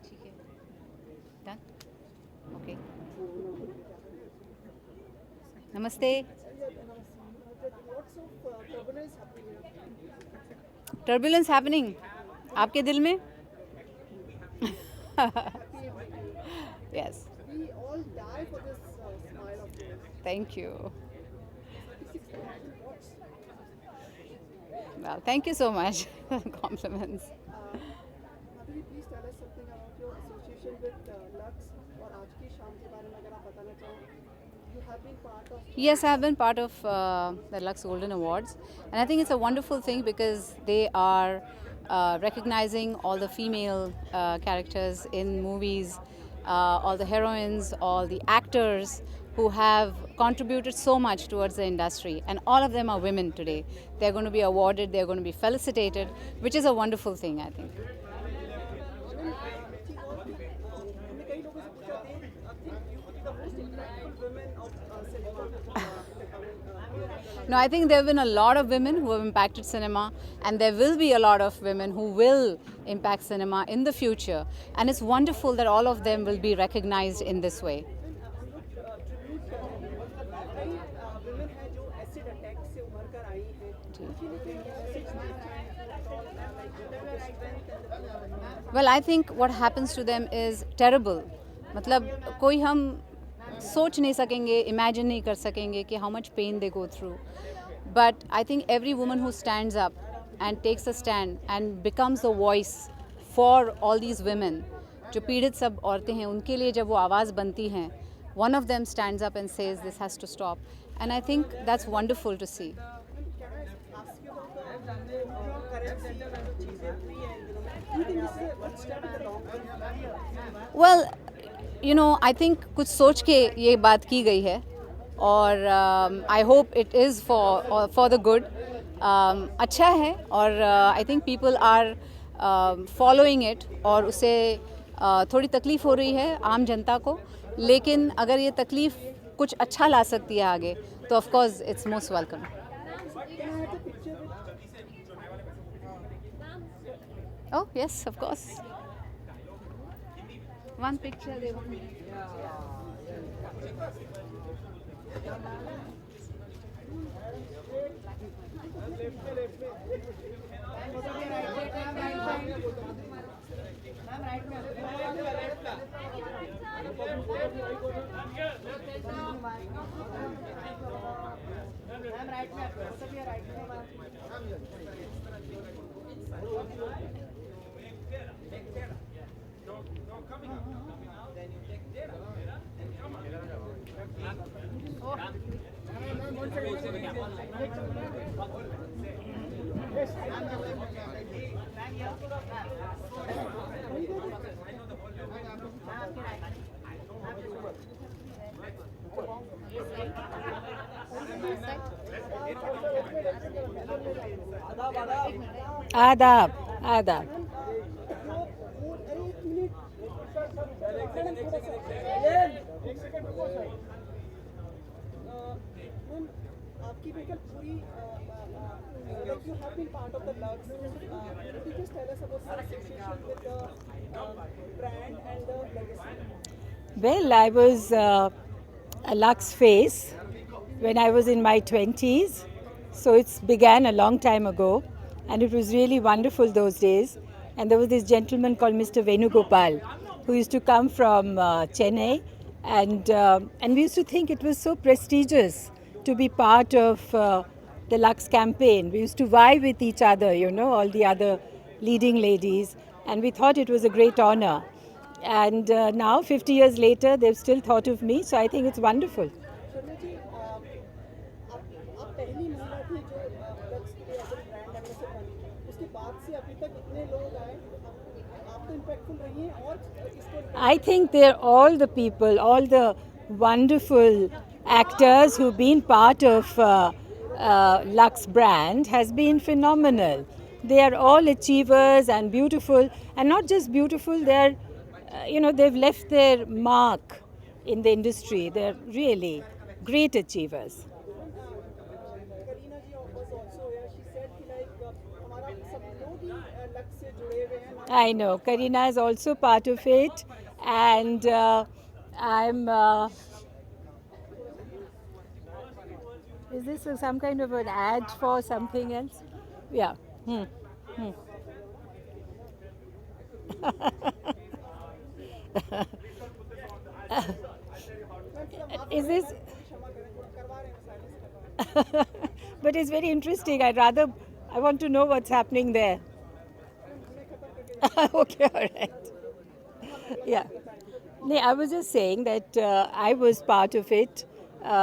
ठीक है. Done. Okay. नमस्ते. Turbulence happening. आपके दिल में? Yes. We all die for this smile of yours. Thank you. Well, thank you so much. Compliments. Madhuri, please tell us something about your association with Lux और आज की शाम के बारे में अगर आप बताना चाहो. You have been part of. Yes, I have been part of the Lux Golden Awards, and I think it's a wonderful thing because they are recognizing all the female characters in movies, all the heroines, all the actors who have contributed so much towards the industry, and all of them are women today. They're going to be awarded, they're going to be felicitated, which is a wonderful thing, I think. No, I think there have been a lot of women who have impacted cinema, and there will be a lot of women who will impact cinema in the future. And it's wonderful that all of them will be recognized in this way. Well, I think what happens to them is terrible. मतलब कोई हम सोच नहीं सकेंगे, imagine नहीं कर सकेंगे कि how much pain they go through. But I think every woman who stands up and takes a stand and becomes the voice for all these women, जो पीड़ित सब औरतें हैं, उनके लिए जब वो आवाज़ बनती हैं, one of them stands up and says this has to stop. And I think that's wonderful to see. Well, you know, I think कुछ सोच के ये बात की गई है और I hope it is for the good. अच्छा है और I think people are following it और उसे थोड़ी तकलीफ़ हो रही है आम जनता को, लेकिन अगर ये तकलीफ़ कुछ अच्छा ला सकती है आगे तो of course it's most welcome. Oh yes, of course. One picture they want. आदाब आदाब आपकी बेकल पूरी like you have been part of the Lux. Could you just tell us about the association with the brand and the legacy? Well, I was a Lux face when I was in my 20s. So it began a long time ago. And it was really wonderful those days. And there was this gentleman called Mr. Venugopal who used to come from Chennai. And we used to think it was so prestigious to be part of the Lux campaign. We used to vie with each other, you know, all the other leading ladies. And we thought it was a great honor. And now, 50 years later, they've still thought of me. So I think it's wonderful. Sharma ji आप पहली महिला थी जो lux के brand ambassador बनी उसके बाद से अभी तक इतने लोग आए आप तो इम्पैक्टफुल रही हैं और इसको I think they're all the people, all the wonderful actors who've been part of Lux brand has been phenomenal. They are all achievers and beautiful, and not just beautiful, they're, they've left their mark in the industry. They're really great achievers. Kareena ji was also here. She said कि like हमारा सब लोग ही lux से जुड़े हुए हैं I know, Karina is also part of it, and I'm. Is this some kind of an ad for something else? Yeah. Is this? But it's very interesting. I want to know what's happening there. Okay, all right. Yeah. No, I was just saying that I was part of it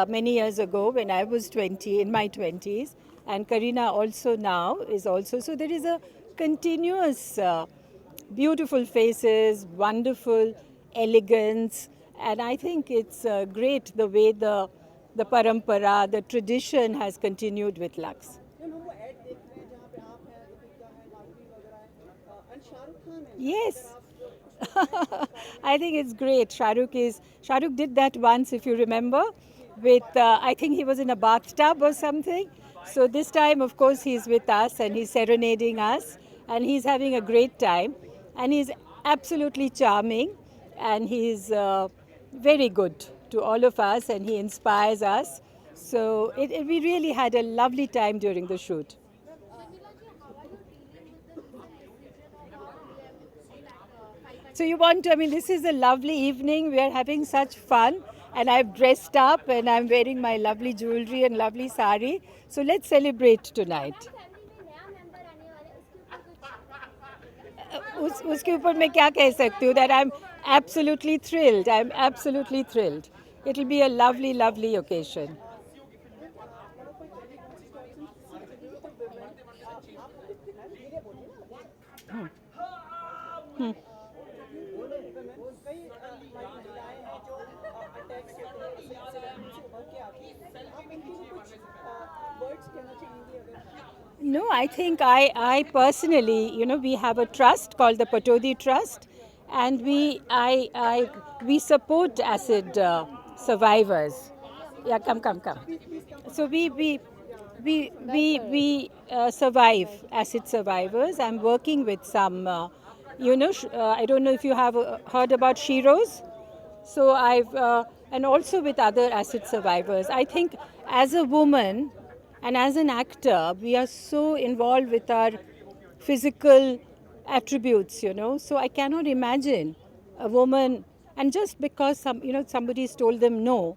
many years ago when I was 20, in my 20s, and Karina also now is also. So there is a continuous beautiful faces, wonderful elegance, and I think it's great the way the parampara, the tradition has continued with Lux. Yes. I think it's great. Shahrukh did that once, if you remember, with, I think he was in a bathtub or something. So this time, of course, he's with us and he's serenading us and he's having a great time. And he's absolutely charming and he's very good to all of us and he inspires us. So we really had a lovely time during the shoot. So you want to, this is a lovely evening. We are having such fun. And I've dressed up and I'm wearing my lovely jewelry and lovely sari. So let's celebrate tonight. उसके ऊपर मैं क्या कह सकती हूँ that I'm absolutely thrilled. I'm absolutely thrilled. It'll be a lovely, lovely occasion. No, I think I personally, we have a trust called the Patodi Trust, and we support acid survivors. Yeah, come. So we survive acid survivors. I'm working with some, I don't know if you have heard about Shiros. So and also with other acid survivors. I think as a woman and as an actor, we are so involved with our physical attributes, So I cannot imagine a woman, and just because somebody's told them no,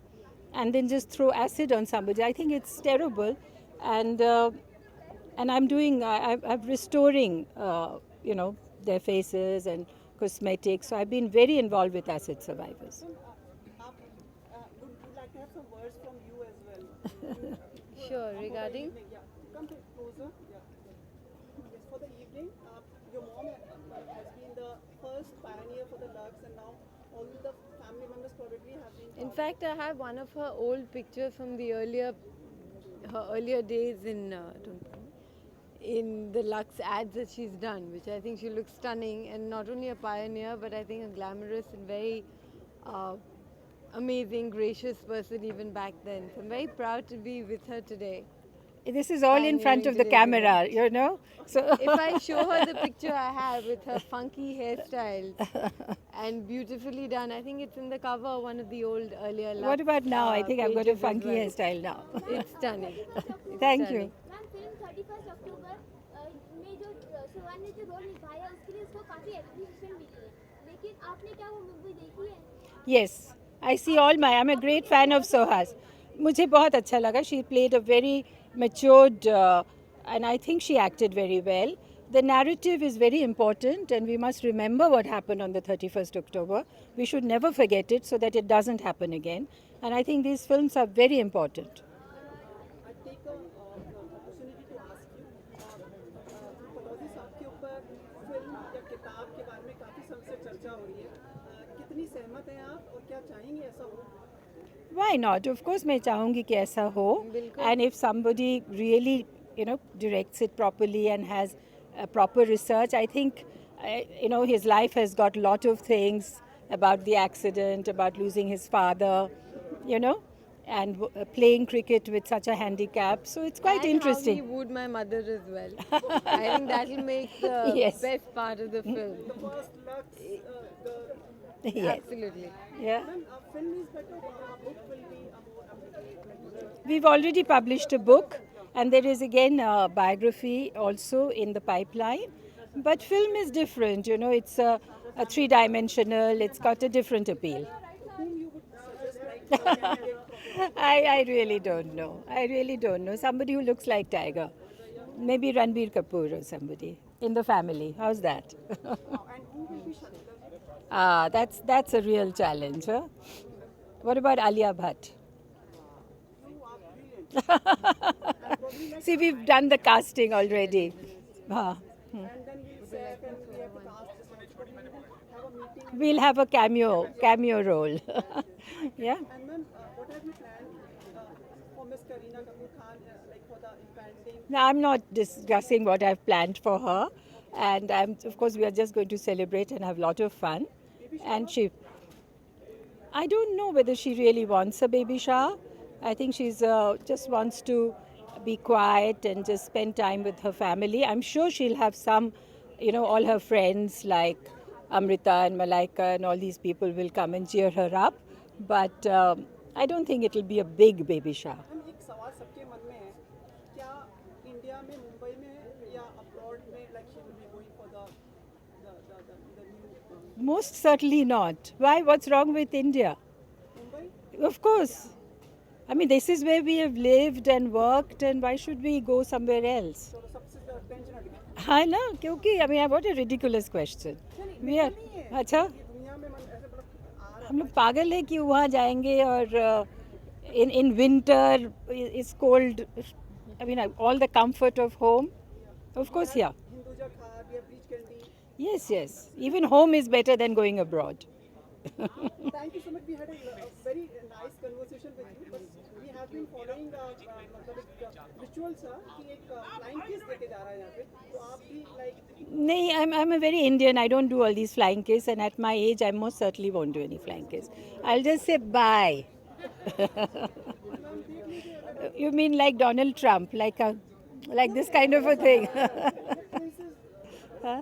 and then just throw acid on somebody. I think it's terrible, and I'm restoring, their faces and cosmetics. So I've been very involved with acid survivors. Would like to have some words from you as well. Sure, regarding? Come closer. Yes, for the evening, your mom has been the first pioneer for the Lux, and now all the family members probably have been. In fact, I have one of her old pictures from the her earlier days in the Lux ads that she's done, which I think she looks stunning, and not only a pioneer, but I think a glamorous and very amazing, gracious person even back then. So I'm very proud to be with her today. This is all in front of the camera, you know. So if I show her the picture I have with her funky hairstyles and beautifully done, I think it's in the cover of one of the old earlier Lux, what about now? I think I've got a pages as funky well. hairstyle now. It's stunning. It's Thank stunning. you. Ma'am film 31 अक्टूबर में जो शिवानी ने जो role निभाया उसके लिए उसको काफ़ी appreciation मिली है, लेकिन आपने क्या वो मूवी देखी है? Yes, I see all my. I'm a great fan of Sohas. मुझे बहुत अच्छा लगा. She played a very matured, and I think she acted very well. The narrative is very important, and we must remember what happened on the 31st October. We should never forget it so that it doesn't happen again. And I think these films are very important. I take a opportunity to ask you, Pataudi साहब के ऊपर film या किताब के बारे में काफ़ी समय से चर्चा हो रही है, कितनी सहमत हैं आप और क्या चाहेंगे ऐसा हो? Why not? Of course, मैं चाहूँगी कि ऐसा हो. And if somebody really, directs it properly and has proper research, I think, his life has got a lot of things about the accident, about losing his father, and playing cricket with such a handicap. So it's quite and interesting. how he wooed my mother as well. I think that will make the Yes. best part of the film. The first Lux, Yes. Absolutely. Yeah. Ma'am, film is better, book will be more. We've already published a book, and there is again a biography also in the pipeline. But film is different, it's a three-dimensional, it's got a different appeal. I really don't know. I really don't know. Somebody who looks like Tiger. Maybe Ranbir Kapoor or somebody in the family. How's that? That's a real challenge. Huh? What about Alia Bhatt? See, we've done the casting already. We'll have a cameo role. Yeah. And ma'am, what have you planned for Miss Kareena Kapoor Khan, like for the impending? Now, I'm not discussing what I've planned for her, and of course, we are just going to celebrate and have a lot of fun. And I don't know whether she really wants a baby shower. I think she's just wants to be quiet and just spend time with her family. I'm sure she'll have some, all her friends like Amrita and Malaika and all these people will come and cheer her up. But I don't think it'll be a big baby shower. हम एक सवाल सबके मन में है, क्या India में मुंबई में या अब्रॉड में like she will be going for the new Most certainly not. Why? What's wrong with India? Mumbai? Of course. I mean, this is where we have lived and worked, and why should we go somewhere else? तो सबसे tension हट गया. I know, क्योंकि I mean, what a ridiculous question. We are, अच्छा, दुनिया में ऐसे मतलब हम लोग पागल है कि वहाँ जाएंगे और in winter it's cold. I mean, all the comfort of home. Of course, yeah. Hinduja खा, we have beach candy. Yes. Even home is better than going abroad. Thank you so much. We had a very nice conversation with you. But we have been following rituals कि एक flying kiss देके जा रहा है यहाँ पे. तो आप भी like. नहीं, I'm a very Indian. I don't do all these flying kiss, and at my age, I most certainly won't do any flying kiss. I'll just say bye. You mean like Donald Trump, like this kind of a thing? Huh?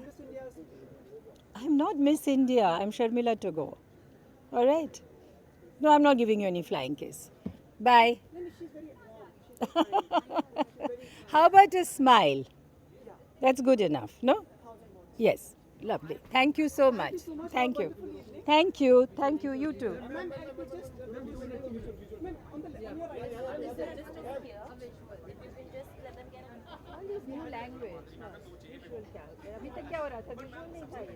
I'm not Miss India. I'm Sharmila Tagore. All right. No, I'm not giving you any flying kiss. Bye. How about a smile? That's good enough, no? Yes. Lovely. Thank you so much. Thank you. Thank you. Thank you. You too. New language. अभी तक क्या हो रहा था? Visual नहीं था ये.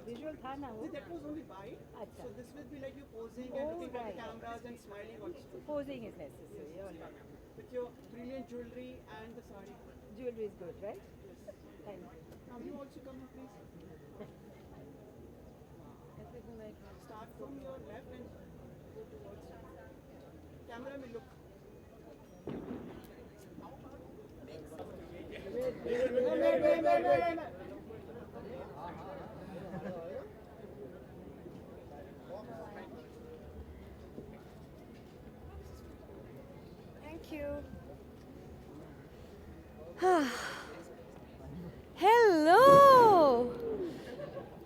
Visual था ना वो. That was only by. अच्छा. So this will be like you posing and looking at the cameras and smiling also. Posing is necessary. All right. With your brilliant jewelry and the sari. Jewelry is good, right? Yes. Thank you. Now you also come here, please. Start from your left and go towards. Camera may look. Thank you. Hello.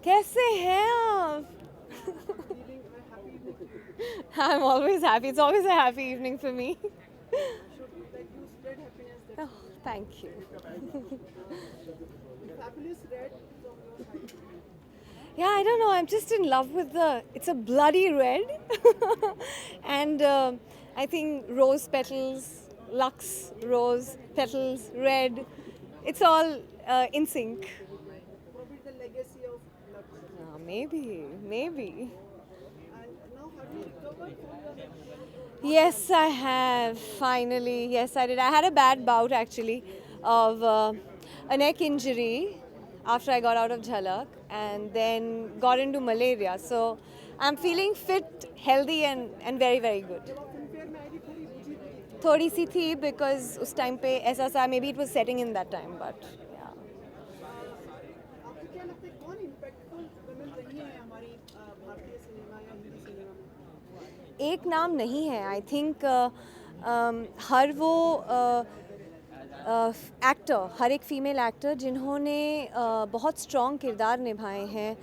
कैसे हैं आप? I'm always happy. It's always a happy evening for me. Oh, thank you. Fabulous red from your side. Yeah, I don't know. I'm just in love with the. It's a bloody red, and I think rose petals, Lux rose petals, red. It's all in sync. Probably the legacy of Lux. Maybe. And now have you recovered from your Yes, I have. Finally, yes, I did. I had a bad bout actually of a neck injury after I got out of Jhalak, and then got into malaria. So I'm feeling fit, healthy, and very, very good. थोड़ी सी थी because उस time पे ऐसा सा maybe it was setting in that time, but yeah. आपको क्या लगता है कौन impactful women रही हैं हमारी भारतीय सिनेमा या हिंदी सिनेमा में? एक नाम नहीं है. I think हर वो एक्टर, हर एक फीमेल एक्टर जिन्होंने बहुत स्ट्रॉन्ग किरदार निभाए हैं,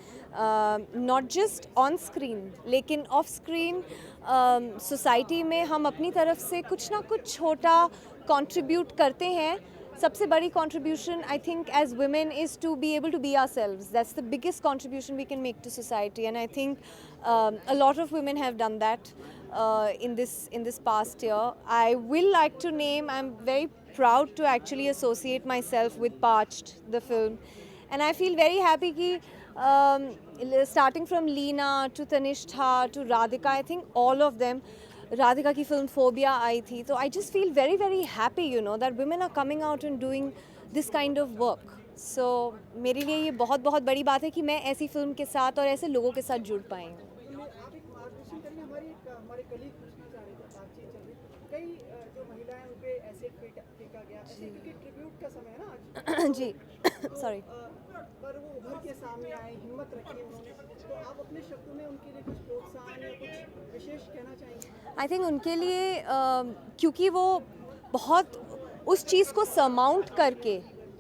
नॉट जस्ट ऑन स्क्रीन लेकिन ऑफ स्क्रीन. सोसाइटी में हम अपनी तरफ से कुछ ना कुछ छोटा कंट्रीब्यूट करते हैं. सबसे बड़ी contribution I think as women is to be able to be ourselves. That's the biggest contribution we can make to society, and I think a lot of women have done that in this past year. I will like to name. I'm very proud to actually associate myself with Parched, the film, and I feel very happy कि starting from Leena to Tanishta to Radhika, I think all of them. Radhika की film phobia आई थी, तो I just feel very very happy, you know, that women are coming out and doing this kind of work. So मेरे लिए ये बहुत बहुत बड़ी बात है कि मैं ऐसी फिल्म के साथ और ऐसे लोगों के साथ जुड़ पाई हूँ. आप एक मार्गदर्शन करेंगे. हमारे कलीग पूछना चाह रहे थे, बातचीत चल रही. कई जो महिलाएं उन पे एसिड फेंका गया, ऐसे क्योंकि ट्रिब्यूट का समय है ना आज. जी सॉरी. पर वो उभर के सामने आए, हिम्मत रखी उन्होंने. तो आप अपने शब्दों में उनके लिए कुछ प्रोत्साहन या कुछ विशेष कहना चाहेंगे? आई थिंक उनके लिए क्योंकि वो बहुत उस चीज़ को सरमाउंट करके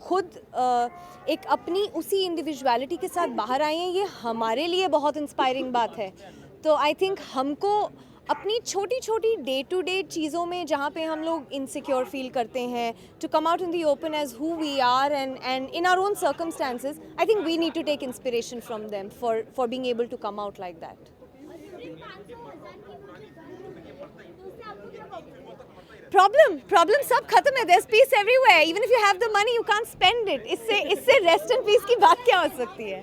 खुद एक अपनी उसी इंडिविजुअलिटी के साथ बाहर आए हैं, ये हमारे लिए बहुत इंस्पायरिंग बात है. तो आई थिंक हमको अपनी छोटी छोटी डे टू डे चीज़ों में जहाँ पे हम लोग इनसिक्योर फील करते हैं, to come out in the open as who we are and in our own circumstances, I think we need to take inspiration from them for being able to come out like that. Problem सब खत्म है. There's peace everywhere. Even if you have the money, you can't spend it. इससे rest and peace की बात क्या हो सकती है?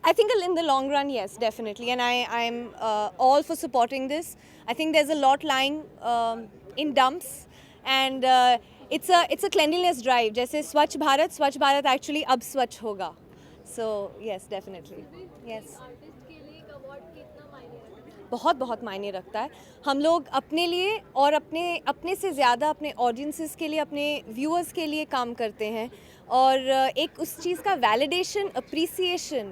I think in the long run, yes, definitely, and I'm all for supporting this. I think there's a lot lying in dumps, and it's a cleanliness drive. जैसे स्वच्छ Bharat actually अब स्वच्छ होगा. So yes, definitely, yes. बहुत बहुत मायने रखता है. हम लोग अपने लिए और अपने से ज़्यादा अपने ऑडियंसेस के लिए, अपने व्यूअर्स के लिए काम करते हैं, और एक उस चीज़ का वैलिडेशन, अप्रिसिएशन,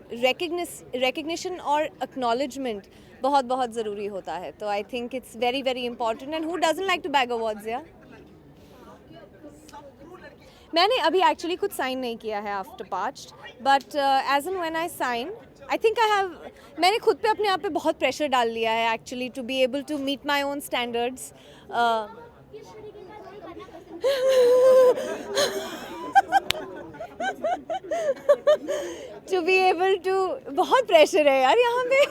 रिकग्निशन और एक्नॉलेजमेंट बहुत बहुत ज़रूरी होता है. तो I think it's very very important, and who doesn't like to bag awards. या मैंने अभी एक्चुअली कुछ साइन नहीं किया है after parched, but as and when I sign, I think मैंने खुद पे अपने आप पे बहुत प्रेशर डाल लिया है actually to be able to meet my own standards. To be able to, बहुत प्रेशर है यार यहाँ पे.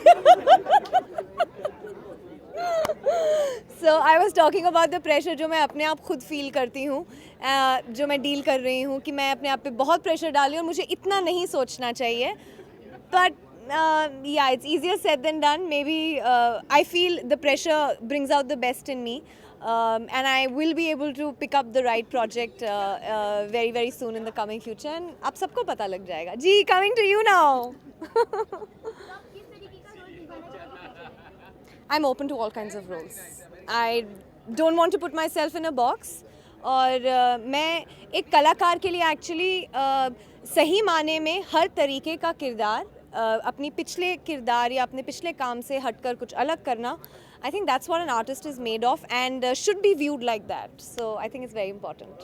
So I was talking about the pressure जो मैं अपने आप खुद फील करती हूँ, जो मैं डील कर रही हूँ, कि मैं अपने आप पे बहुत प्रेशर डाली और मुझे इतना नहीं सोचना चाहिए. But yeah, it's easier said than done. Maybe I feel the pressure brings out the best in me, and I will be able to pick up the right project very very soon in the coming future, and आप सबको पता लग जाएगा. जी, coming to you now. I'm open to all kinds of roles. I don't want to put myself in a box, और मैं एक कलाकार के लिए एक्चुअली सही माने में हर तरीके का किरदार, अपनी पिछले किरदार या अपने पिछले काम से हटकर कुछ अलग करना, I think that's what an artist is made of and should be viewed like that. So I think it's very important.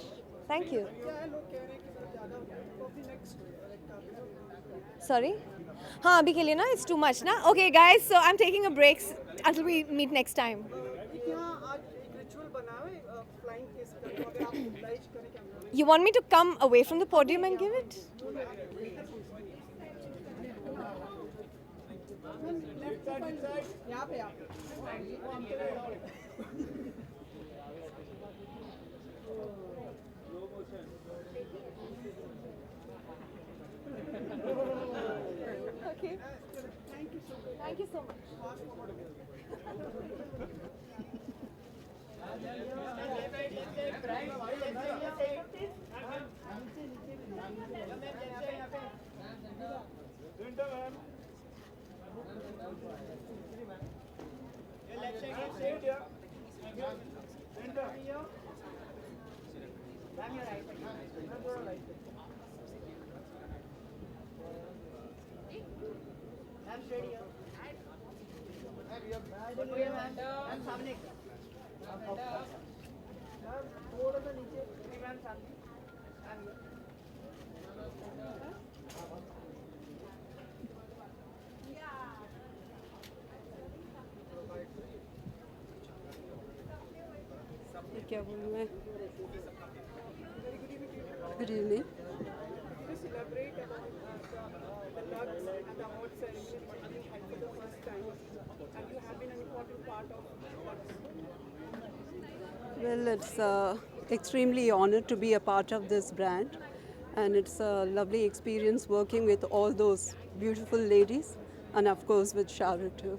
Thank you. Sorry? हाँ अभी के लिए ना it's too much ना. Okay guys, so I'm taking a break until we meet next time. You want me to come away from the podium and give it? Okay. Thank you so much. क्या बोलूँ मैं? Good evening. To celebrate the Lux and the award ceremony which being held for the first time, and you have been an important part of Lux. Well, it's extremely honored to be a part of this brand, and it's a lovely experience working with all those beautiful ladies, and of course with Shahrukh too.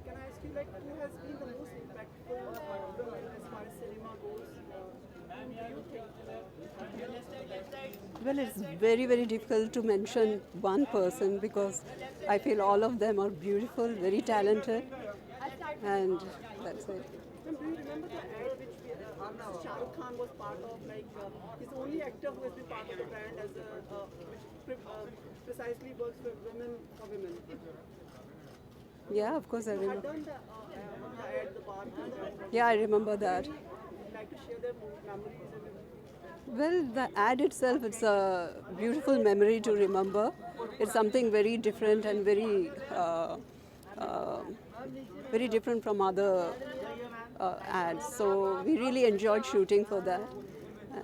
Can I ask you, like, who has been the most impactful woman as far as cinema goes? Who do you think? Well, it's very, very difficult to mention one person because I feel all of them are beautiful, very talented, and that's it. Do you remember the ad which Shah Rukh Khan was part of? Like, he's the only actor who has been part of the brand as which precisely works for women for women. Yeah, of course I You had remember. done the ad, the bar. Yeah, I remember that. Would you like to share their memories? Well, the ad itself, it's a beautiful memory to remember. It's something very different and very different from other ads. So we really enjoyed shooting for that.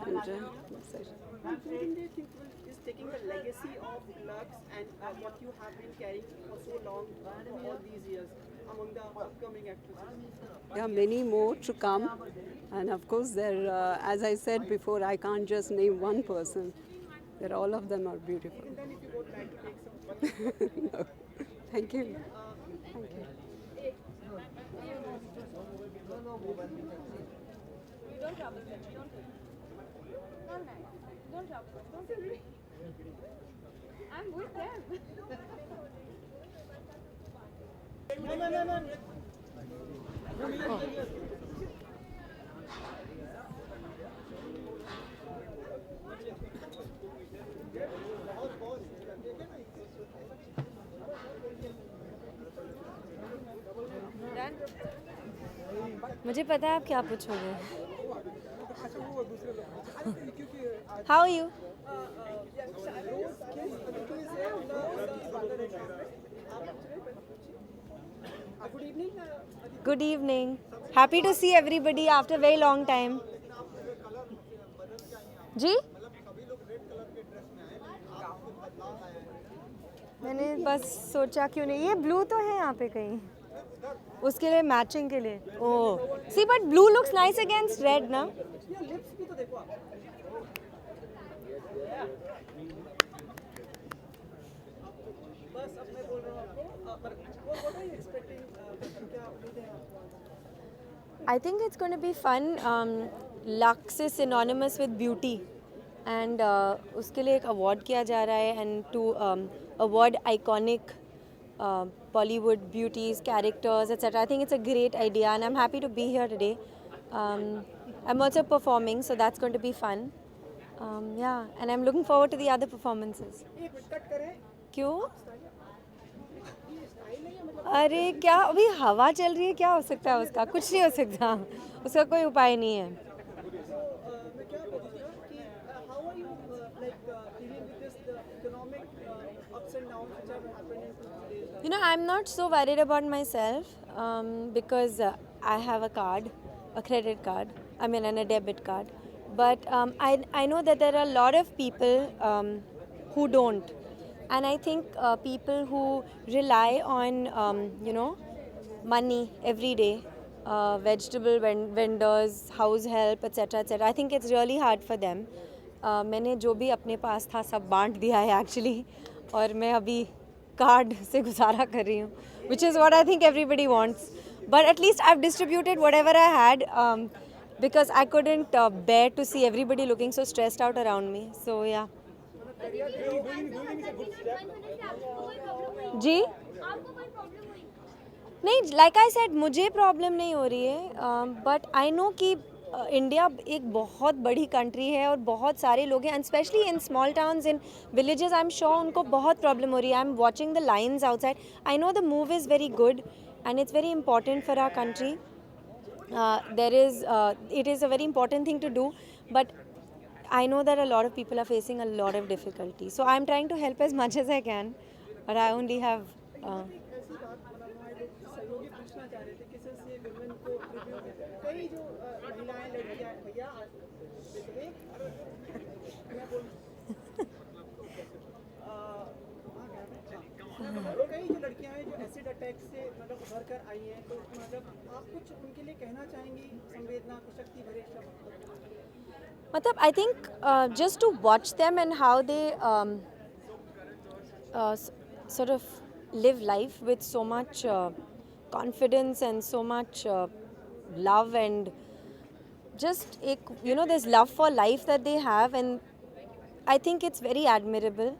And that's it. Who do you think is taking the legacy of Lux and what you have been carrying for so long, for all these years, among the upcoming actresses? There are many more to come. And of course, there, as I said before, I can't just name one person. All of them are beautiful. And then if you would like to take some. No. Thank you. Thank you. Don't trouble them. Not nice. Don't trouble them. Don't do it. I'm with them. मुझे पता है आप क्या पूछोगे. How are you? Good evening. Good evening. Happy to see everybody after a very long time. जी? मैंने बस सोचा क्यों नहीं, ये ब्लू तो है यहाँ पे कहीं, उसके लिए मैचिंग के लिए. Oh, see but blue looks nice against red ना. लिप्स भी तो देखो आप. बस अब मैं बोल रहा हूँ आपको. पर what are you expecting? क्या उम्मीद है आपको? I think it's going to be fun. Lux is synonymous with beauty, and उसके लिए एक award किया जा रहा है, and to award iconic Bollywood beauties, characters, etc. I think it's a great idea, and I'm happy to be here today. I'm also performing, so that's going to be fun. Yeah, and I'm looking forward to the other performances. क्यों? अरे क्या अभी हवा चल रही है, क्या हो सकता है उसका? कुछ नहीं हो सकता, उसका कोई उपाय नहीं है. How are you dealing with this the economic ups and downs which have happened in today's life? You know, I'm not so worried about myself because I have a card, a credit card, and a debit card. But I know that there are a lot of people who don't. And I think people who rely on, money every day, vegetable vendors, house help, etc., I think it's really hard for them. मैंने जो भी अपने पास था सब बांट दिया है actually, और मैं अभी कार्ड से गुजारा कर रही हूँ, which is what I think everybody wants. But at least I've distributed whatever I had because I couldn't bear to see everybody looking so stressed out around me. So yeah. जी नहीं, like I said मुझे problem नहीं हो रही है, but I no कि India एक बहुत बड़ी कंट्री है और बहुत सारे लोग हैं, and specially in small towns, in villages, I am sure उनको बहुत प्रॉब्लम हो रही है. I am watching the lines outside. I know the move is very good and it's very important for our country. It is a very important thing to do, but I know that a lot of people are facing a lot of difficulty. So I'm trying to help as much as I can, but I only have. सहयोगी पूछना चाह रहे थे किसी से women को कई जो महिलाएं लड़कियां भैया कई जो लड़कियां हैं जो एसिड अटैक से मतलब उभर कर आई हैं, तो मतलब आप कुछ उनके लिए कहना चाहेंगी, संवेदना शक्ति भरे शब्द? मतलब I think just to watch them and how they sort of live life with so much confidence and so much love, and just there's love for life that they have, and I think it's very admirable.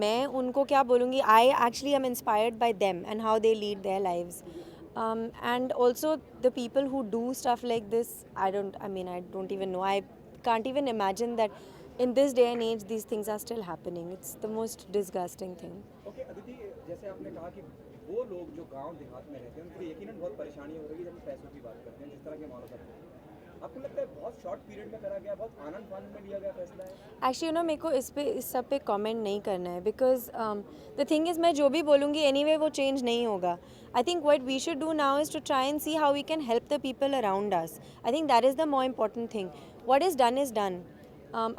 मैं उनको क्या बोलूँगी, I actually am inspired by them and how they lead their lives. And also the people who do stuff like this, I don't even know. I can't even imagine that in this day and age these things are still happening. It's the most disgusting thing. Okay, Aditi, जैसे आपने कहा कि वो लोग जो गांव देहात में रहते हैं उनको यकीनन बहुत परेशानी हो रही है जब पैसों की बात करते हैं, जिस तरह के मामले करते हैं. आपको लगता है बहुत शॉर्ट पीरियड में करा गया, बहुत आनंद में लिया गया फैसला है? एक्चुअली मेरे को इस सब पे कमेंट नहीं करना है, बिकॉज द थिंग इज़ मैं जो भी बोलूँगी एनीवे वो चेंज नहीं होगा. I think what we should do now is to try and see how we can help the people around us. I think that is the more important thing. What is done.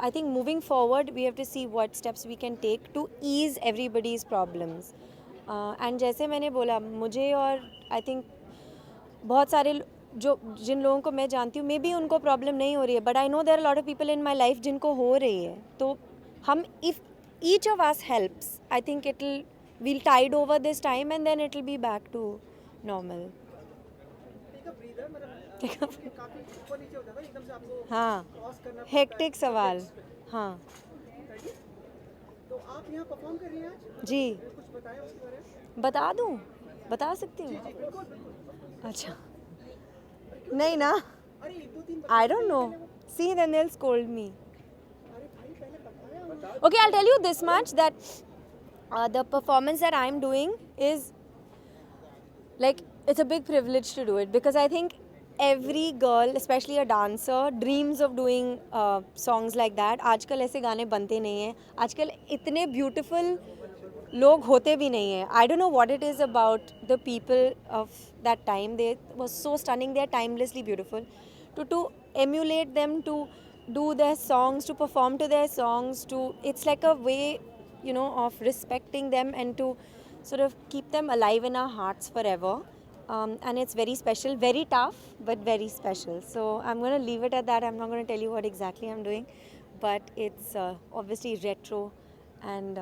I think moving forward we have to see what steps we can take to ease everybody's problems. And जैसे मैंने बोला, मुझे और I think बहुत सारे जिन लोगों को मैं जानती हूँ, मे बी उनको प्रॉब्लम नहीं हो रही है, but I know there are lot of people in my life जिनको हो रही है. तो हम if each of us helps, I think we'll tide over this time and then it will be back to normal. हाँ, hectic सवाल. हाँ तो आप यहाँ परफॉर्म कर रही हैं आज? जी, कुछ बताएं उसके बारे में. बता दूँ, बता सकती हूँ? अच्छा, नहीं ना, I don't know. See, then they'll scold me. Okay, I'll tell you this much, that the performance that I'm doing is like, it's a big privilege to do it, because I think every girl, especially a dancer, dreams of doing songs like that. आजकल ऐसे गाने बनते नहीं हैं. आजकल इतने beautiful लोग होते भी नहीं हैं. I don't know what it is about the people of that time. They were so stunning. They are timelessly beautiful. To emulate them, to do their songs, to perform to their songs, it's like a way, of respecting them and to sort of keep them alive in our hearts forever. And it's very special, very tough, but very special. So I'm going to leave it at that. I'm not going to tell you what exactly I'm doing, but it's obviously retro and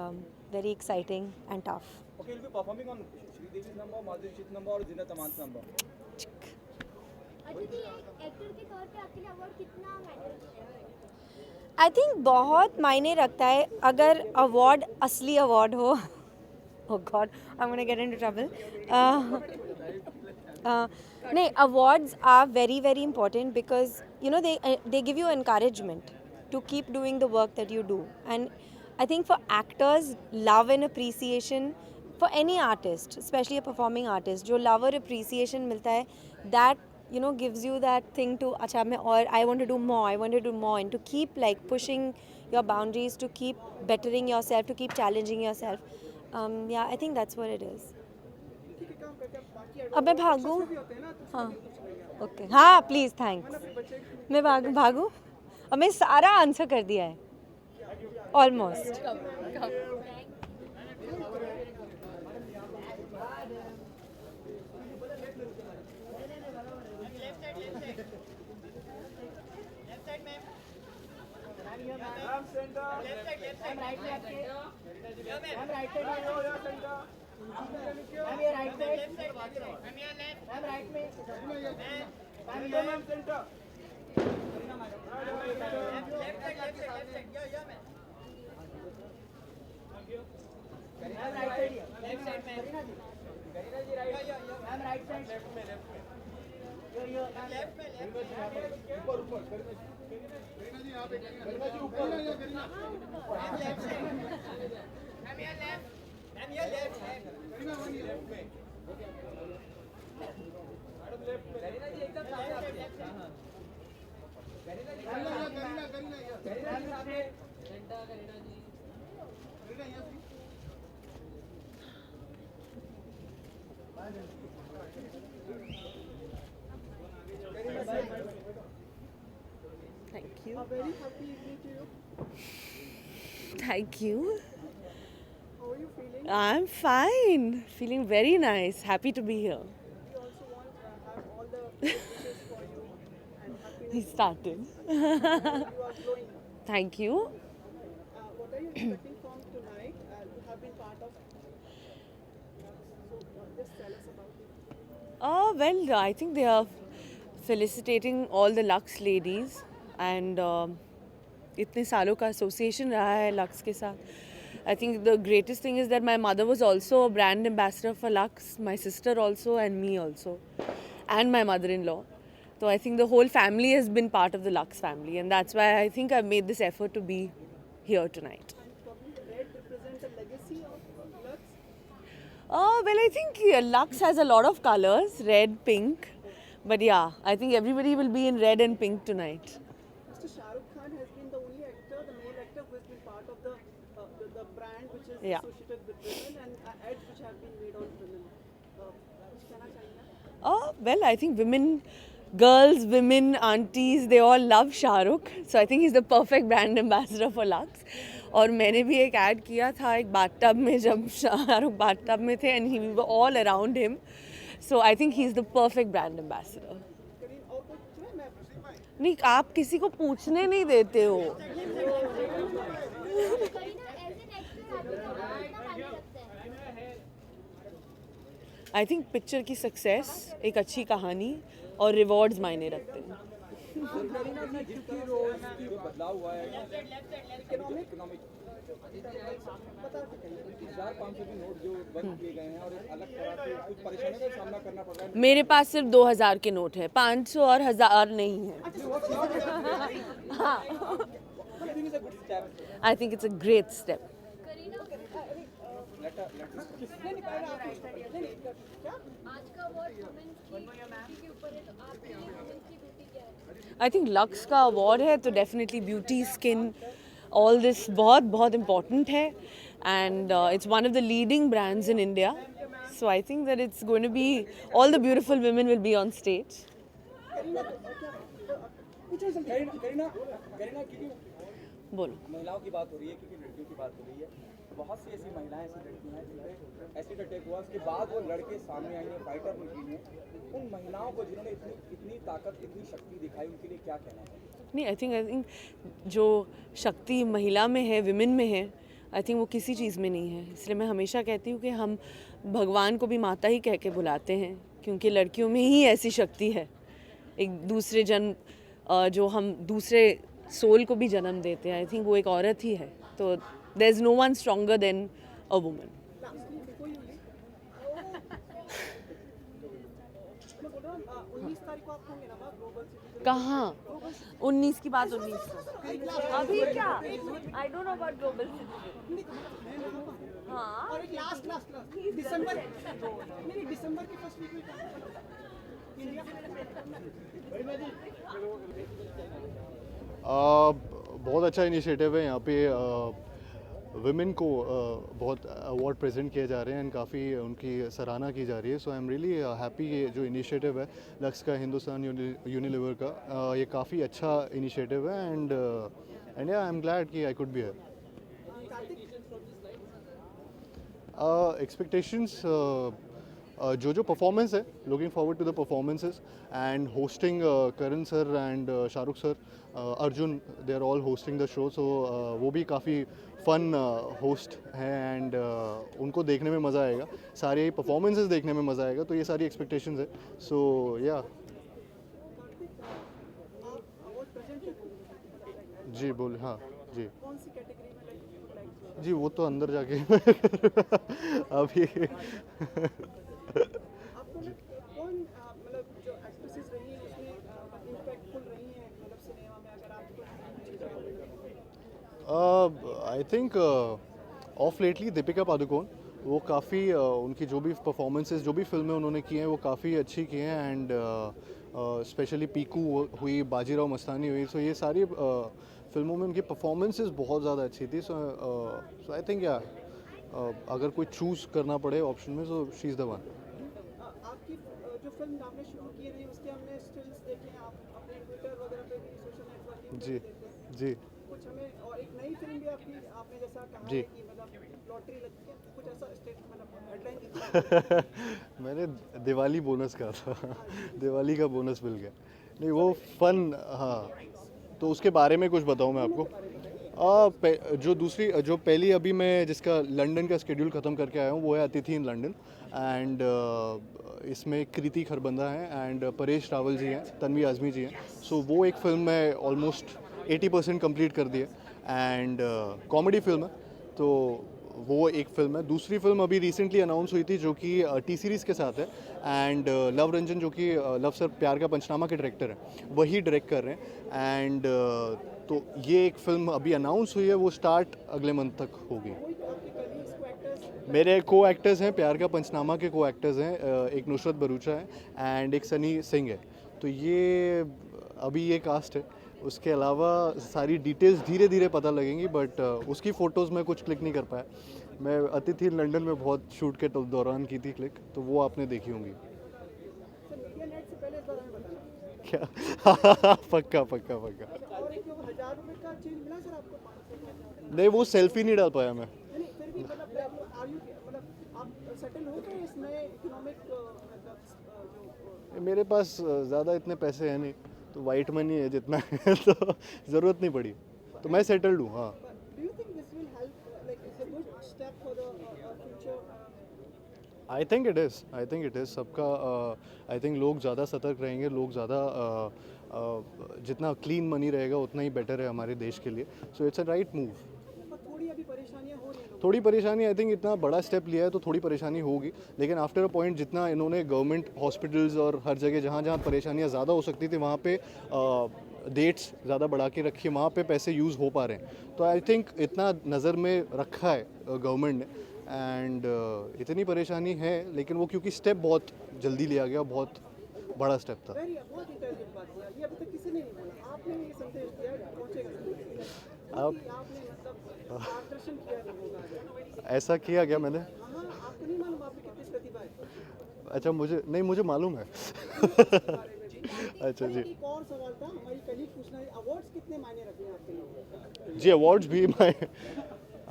very exciting and tough. Okay, you'll be performing on Sridevi's number, Madhuri Dixit's number और Zinat Aman's number. Aditi, एक actor के तौर पे आपके लिए award कितना matter करता है? आई थिंक बहुत मायने रखता है. अगर अवार्ड असली अवार्ड हो, oh God, I'm going to get into trouble. No, awards are very, very important because they give you encouragement to keep doing the work that you do. And I think for actors, love and appreciation for any artist, especially a performing artist, जो love और appreciation मिलता है, that gives you that thing to अच्छा मैं और I want to do more, I want to do more, and to keep like pushing your boundaries, to keep bettering yourself, to keep challenging yourself. Yeah, I think that's what it is. अब मैं भागूं? हाँ, okay, हाँ please thanks. मैं भागूं? अब मैं सारा answer कर दिया है, almost. Thank you. A very happy evening to you. Thank you. How are you feeling? I'm fine. Feeling very nice. Happy to be here. We also want to have all the wishes for you and happiness. He started. You are glowing. Thank you. What are you expecting from tonight? You have been part of. So just tell us about it. Oh, well, I think they are felicitating all the Lux ladies and इतने सालों का association रहा है Lux के साथ. I think the greatest thing is that my mother was also a brand ambassador for Lux, my sister also and me also, and my mother-in-law. So I think the whole family has been part of the Lux family, and that's why I think I've made this effort to be here tonight. Red represents a legacy of Lux. Oh, well, I think Lux has a lot of colors, red, pink. But yeah, I think everybody will be in red and pink tonight. Mr. Shah Rukh Khan has been the only actor, the male actor who has been part of the brand which is Yeah. associated with women and ads which have been made on women. कुछ कहना चाहेंगे? Oh, well, I think girls, women, aunties, they all love Shah Rukh. So I think he's the perfect brand ambassador for Lux. और मैंने भी एक ad किया था एक bathtub में जब शाह रुख bathtub में थे and we were all around him. So I think he's the perfect brand ambassador. नहीं, आप किसी को पूछने नहीं देते हो. I think picture की success, एक अच्छी कहानी और rewards मायने रखते हैं. बदलाव हुआ है इकोनॉमिक 500 के नोट जो बंद किए गए हैं और एक अलग तरह के कुछ परेशानियों का सामना करना पड़ रहा है. मेरे पास सिर्फ 2000 के नोट है, 500 और 1000 नहीं है. I think it's a great step. I think Lux का award है तो definitely beauty, skin, all this बहुत important है, and it's one of the leading brands in India. So I think that it's going to be, all the beautiful women will be on stage. बोलो. महिलाओं की बात हो रही है क्योंकि लड़कियों की बात हो रही है. बहुत सी ऐसी महिलाएं, ऐसी लड़कियां हैं जिनपे एसिड अटैक हुआ, उसके बाद वो लड़के सामने आई हैं, फाइटर निकली हैं. उन महिलाओं को जिन्होंने इतनी ताकत, इतनी शक्ति दिखाई, उनके लिए क्या कहना है? नहीं, आई थिंक जो शक्ति महिला में है, विमेन में है, आई थिंक वो किसी चीज़ में नहीं है. इसलिए मैं हमेशा कहती हूँ कि हम भगवान को भी माता ही कह के बुलाते हैं, क्योंकि लड़कियों में ही ऐसी शक्ति है. एक दूसरे जन्म, जो हम दूसरे सोल को भी जन्म देते हैं, आई थिंक वो एक औरत ही है. तो there is no one stronger than a woman. मैं बोल रहा हूँ 19 तारीख को आप होंगे ना वहाँ ग्लोबल सिटी कहाँ 19 की बात 19 अभी क्या आई don't know about global city हाँ और एक लास्ट दिसंबर नहीं दिसंबर के फर्स्ट वीक में इंडिया बहुत अच्छा इनिशिएटिव है यहाँ पे विमेन को बहुत अवार्ड प्रेजेंट किए जा रहे हैं एंड काफ़ी उनकी सराहना की जा रही है. सो आई एम रियली हैप्पी ये जो इनिशिएटिव है लक्स का, हिंदुस्तान यूनिलीवर का, ये काफ़ी अच्छा इनिशिएटिव है एंड आई एम ग्लैड कि I could be here. Expectations जो परफॉर्मेंस है, looking forward to the performances and hosting Karan sir and Shahrukh sir, Arjun, they are all hosting the show. So वो भी काफ़ी फ़न होस्ट हैं एंड उनको देखने में मज़ा आएगा, सारे परफॉर्मेंसेस देखने में मज़ा आएगा. तो ये सारी एक्सपेक्टेशंस है. सो या जी बोल हाँ जी कौन सी कैटेगरी में लाइक जी वो तो अंदर जाके अभी आपको कौन मतलब जो एक्ट्रेसेस रही हैं उसमें इम्पैक्टफुल रही हैं मतलब सिनेमा में अगर आपको I think of lately Deepika Padukone, वो काफ़ी उनकी जो भी परफॉर्मेंसेस, जो भी फिल्में उन्होंने की हैं वो काफ़ी अच्छी की हैं एंड स्पेशली पीकू हुई, बाजीराव मस्तानी हुई. सो ये सारी फिल्मों में उनकी परफॉर्मेंसेस बहुत ज़्यादा अच्छी थी. सो आई थिंक या अगर कोई चूज़ करना पड़े ऑप्शन में so she is the one. आपकी जो फिल्म आपने शुरू की थी उसके हमने स्टिल्स देखे हैं, आप अपने ट्विटर वगैरह पे भी सोशल नेटवर्किंग जी जी कुछ हमें, और एक नई फिल्म भी आपकी आपने जैसा कहा जी. है कि मतलब लॉटरी लगी है, कुछ ऐसा स्टेट मतलब हेडलाइन मैंने दिवाली बोनस कहा था दिवाली का बोनस मिल गया. नहीं वो फन, हाँ तो उसके बारे में कुछ बताऊँ मैं आपको. जो पहली अभी मैं जिसका लंदन का स्केड्यूल ख़त्म करके आया हूँ वो है अतिथि इन लंदन एंड इसमें कृति खरबंदा हैं एंड परेश रावल जी हैं, तन्वी आज़मी जी हैं. सो वो एक फ़िल्म मैं ऑलमोस्ट 80% कंप्लीट कर दी है एंड कॉमेडी फिल्म है. तो वो एक फ़िल्म है. दूसरी फिल्म अभी रिसेंटली अनाउंस हुई थी जो कि टी सीरीज़ के साथ है एंड लव रंजन जो कि लव सर प्यार का पंचनामा के डायरेक्टर हैं वही डायरेक्ट कर रहे हैं एंड तो ये एक फ़िल्म अभी अनाउंस हुई है, वो स्टार्ट अगले मंथ तक होगी. मेरे को एक्टर्स हैं, प्यार का पंचनामा के को एक्टर्स हैं, एक नुसरत भरूचा है एंड एक सनी सिंह है. तो ये अभी ये कास्ट है. उसके अलावा सारी डिटेल्स धीरे धीरे पता लगेंगी बट उसकी फ़ोटोज़ मैं कुछ क्लिक नहीं कर पाया. मैं अतिथि लंदन में बहुत शूट के दौरान की थी क्लिक, तो वो आपने देखी होंगी. क्या पक्का पक्का पक्का. और एक 1000 रुपए का चेंज मिला सर आपको? नहीं वो सेल्फी नहीं डाल पाया मैं. नहीं फिर भी मतलब आप सेटल हो गए इस नए इकोनॉमिक जो मेरे पास ज़्यादा इतने पैसे हैं नहीं, तो वाइट मनी है जितना है तो ज़रूरत नहीं पड़ी, तो मैं सेटल्ड हूँ. हाँ Do you think this will help, like it's a good step for the future? I think it is सबका आई थिंक लोग ज़्यादा सतर्क रहेंगे, लोग ज़्यादा जितना क्लीन मनी रहेगा उतना ही बेटर है हमारे देश के लिए. So it's a right move. थोड़ी अभी परेशानियां हो रही हैं. थोड़ी परेशानी, आई थिंक इतना बड़ा स्टेप लिया है तो थोड़ी परेशानी होगी, लेकिन आफ्टर अ पॉइंट जितना इन्होंने गवर्नमेंट हॉस्पिटल्स और हर जगह जहाँ जहाँ परेशानियाँ ज़्यादा हो सकती थी वहाँ पे डेट्स ज़्यादा बढ़ा के रखी, वहाँ पे पैसे यूज़ हो पा रहे हैं. तो आई थिंक इतना नज़र में रखा है गवर्नमेंट ने एंड इतनी परेशानी है, लेकिन वो क्योंकि स्टेप बहुत जल्दी लिया गया, बहुत बड़ा स्टेप था. बहुत इंटरेस्टिंग बात है ये, अभी तक किसी ने नहीं बोला, आपने ये संदेश दिया पहुंचेगा. आपने मतलब मार्गदर्शन किया लोगों का. ऐसा किया क्या मैंने? आपको नहीं मालूम आपकी कितनी प्रतिभा है? अच्छा मुझे मालूम है. अच्छा जी. एक और सवाल था, हमारी कलीग पूछना है, अवार्ड्स कितने मायने रखते हैं आपके लिए? जी अवार्ड्स भी मैं,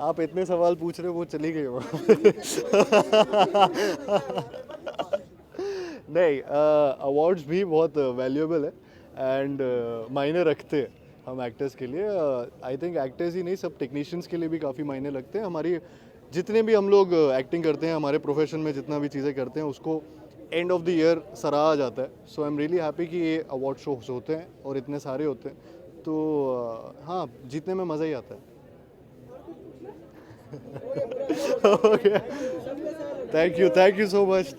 आप इतने सवाल पूछ रहे हो, वो चली गई वो. नहीं, अवार्ड्स भी बहुत वैल्यूएबल है एंड मायने रखते हैं हम एक्टर्स के लिए. आई थिंक एक्टर्स ही नहीं, सब टेक्नीशियंस के लिए भी काफ़ी मायने लगते हैं. हमारी जितने भी हम लोग एक्टिंग करते हैं, हमारे प्रोफेशन में जितना भी चीज़ें करते हैं उसको एंड ऑफ द ईयर सराहा जाता है. सो आई एम रियली हैप्पी कि ये अवार्ड शोज होते हैं और इतने सारे होते हैं. तो हाँ, जीतने में मज़ा ही आता है. Okay. Thank you so much.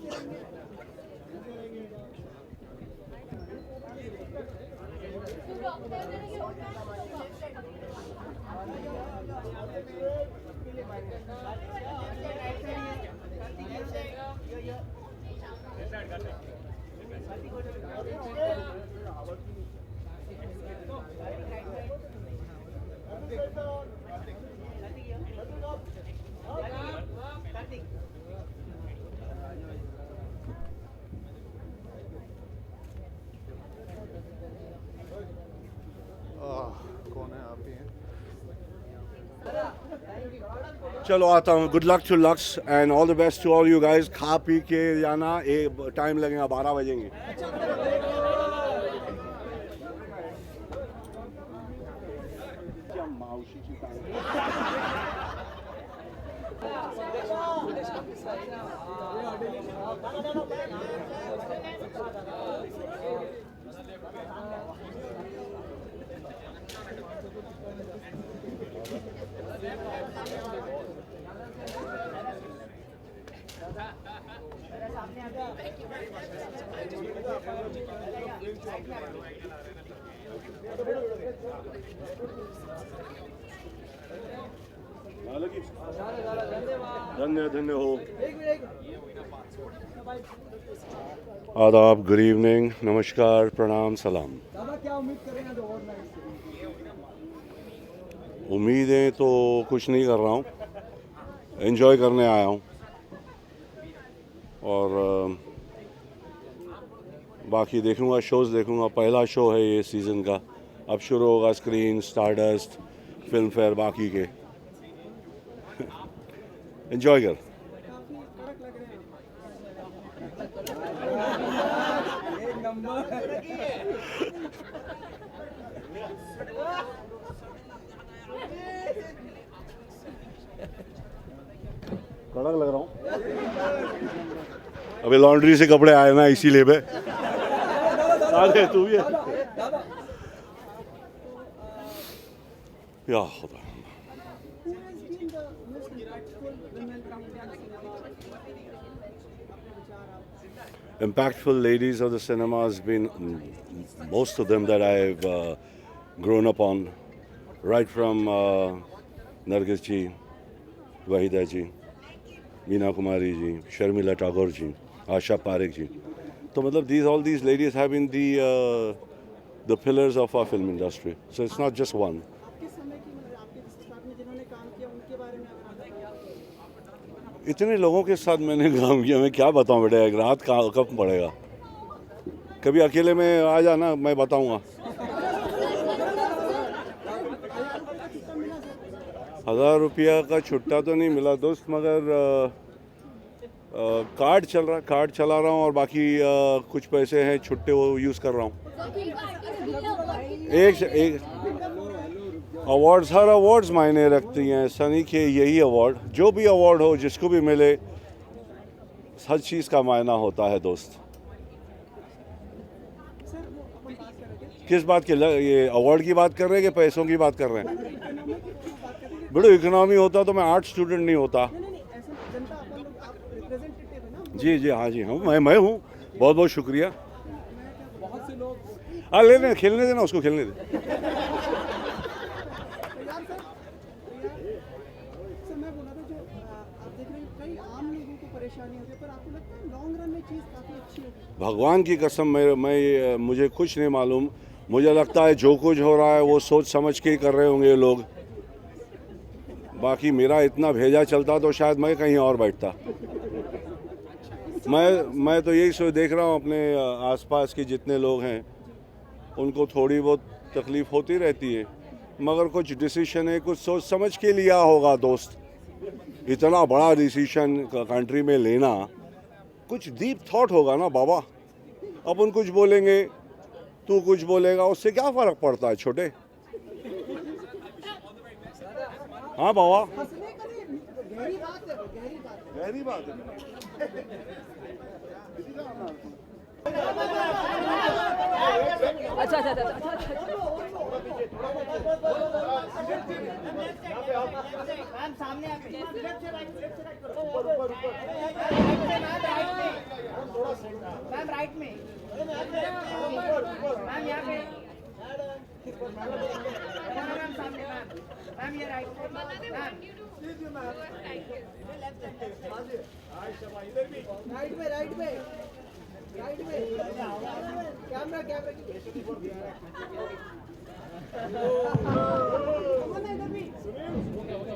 चलो आता हूँ. Good luck to Lux and all the best to all you guys. खा पी के जाना, टाइम लगेगा, 12 बजेंगे. धन्य धन्य हो. आदाब, गुड इवनिंग, नमस्कार, प्रणाम, सलाम. उम्मीदें तो कुछ नहीं कर रहा हूँ, एंजॉय करने आया हूँ. और बाकी देखूँगा, शोज़ देखूँगा. पहला शो है ये सीज़न का, अब शुरू होगा स्क्रीन, स्टारडस्ट, फिल्म फेयर, बाकी के. एंजॉय कर. कड़क लग रहा हूँ. अभी लॉन्ड्री से कपड़े आए ना, इसीलिए मैं अरे तू भी है. या खुदा. Impactful ladies of the cinema has been most of them that I've grown up on, right from Nargis ji, Wahida ji, Meena Kumari ji, Sharmila Tagore ji, Asha Parekh ji. So मतलब all these ladies have been the pillars of our film industry. So it's not just one. इतने लोगों के साथ मैंने काम किया, मैं क्या बताऊं बेटा, एक रात कब पड़ेगा. कभी अकेले में आ जाना, मैं बताऊंगा. 1000 रुपया का छुट्टा तो नहीं मिला दोस्त, मगर कार्ड चला रहा हूँ और बाकी कुछ पैसे हैं छुट्टे, वो यूज़ कर रहा हूँ. एक अवार्ड्स, हर अवार्ड्स मायने रखती हैं. सनी के यही अवार्ड, जो भी अवार्ड हो, जिसको भी मिले, हर चीज़ का मायना होता है दोस्त. किस बात के, ये अवार्ड की बात कर रहे हैं कि पैसों की बात कर रहे हैं? बड़ो इकोनॉमी होता तो मैं आर्ट स्टूडेंट नहीं होता. जी जी, हाँ जी, हाँ, मैं हूँ. बहुत बहुत शुक्रिया. हाँ, लेने खेलने देना, उसको खेलने दे. भगवान की कसम, मुझे कुछ नहीं मालूम. मुझे लगता है जो कुछ हो रहा है वो सोच समझ के ही कर रहे होंगे लोग. बाकी मेरा इतना भेजा चलता तो शायद मैं कहीं और बैठता. मैं तो यही देख रहा हूँ, अपने आसपास के जितने लोग हैं उनको थोड़ी बहुत तकलीफ़ होती रहती है, मगर कुछ डिसीजन है, कुछ सोच समझ के लिया होगा दोस्त. इतना बड़ा डिसीजन कंट्री में लेना, कुछ डीप थॉट होगा ना बाबा. अपन कुछ बोलेंगे, तू कुछ बोलेगा, उससे क्या फ़र्क पड़ता है छोटे. हाँ बाबा, गहरी बात है. अच्छा. मैम राइट में, मैम यहाँ पे, मैम सामने, मैम ये राइट में, camera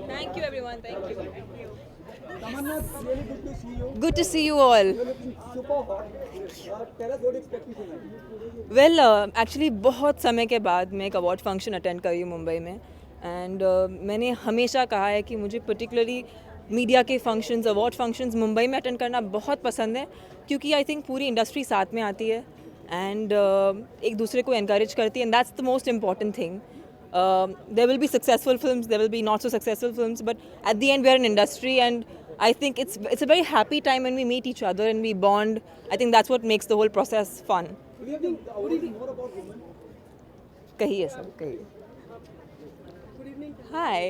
Thank you everyone. Thank you. Tamanna, really good to see you. Good to see you all. You're looking super hot. Tell us what expect you tonight. Well, actually बहुत समय के बाद मैं एक award function attend कर रही हूँ मुंबई में. एंड मैंने हमेशा कहा है कि मुझे पर्टिकुलरली मीडिया के फंक्शंस, अवार्ड फंक्शंस मुंबई में अटेंड करना बहुत पसंद है, क्योंकि आई थिंक पूरी इंडस्ट्री साथ में आती है एंड एक दूसरे को एनकरेज करती है, and that's the most important thing. There will be successful films, there will be not so successful films, but at the end we are an industry, and I think it's a very happy time when we meet each other and we bond. I think that's what makes the whole process fun. कहिए सब, कहिए. Good evening. Hi.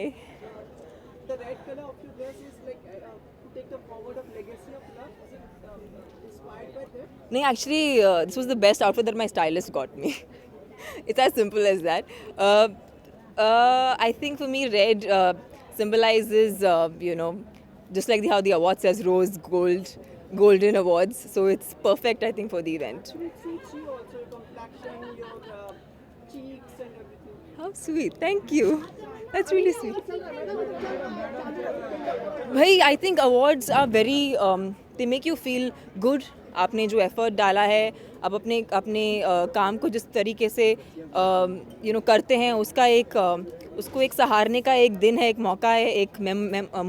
The red color of your dress is like to take the forward of legacy of love. Is it inspired by that? No, actually, this was the best outfit that my stylist got me. It's as simple as that. I think for me, red symbolizes, just like how the award says rose, gold, golden awards. So it's perfect, I think, for the event. It suits you also, your complexion, your cheeks and everything. How sweet. Thank you. That's really sweet. Bhai, I think awards are very, they make you feel good. आपने जो effort डाला है, आप अपने काम को जिस तरीके से करते हैं, उसको एक सहारने का एक दिन है, एक मौका है, एक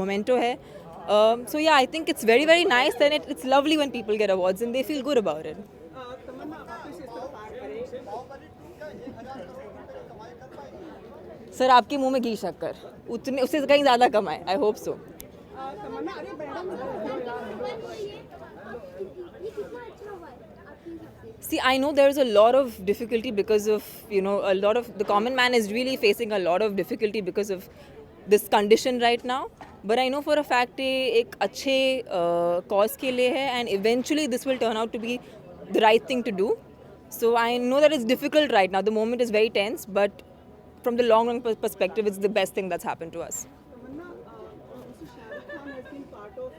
मोमेंटो है. So yeah, I think it's very, very nice, and it's lovely when people get awards and they feel good about it. Sir, आपके मुंह में घी शक्कर उससे कहीं ज़्यादा कमाए. I hope so. See, I know there is a lot of difficulty because of, a lot of, the common man is really facing a lot of difficulty because of this condition right now. But I know for a fact एक अच्छे cause के लिए है, and eventually this will turn out to be the right thing to do. So I know that it's difficult right now. The moment is very tense, but from the long run perspective, it's the best thing that's happened to us. Tamanna, Mr. Shah Rukh Khan has been part of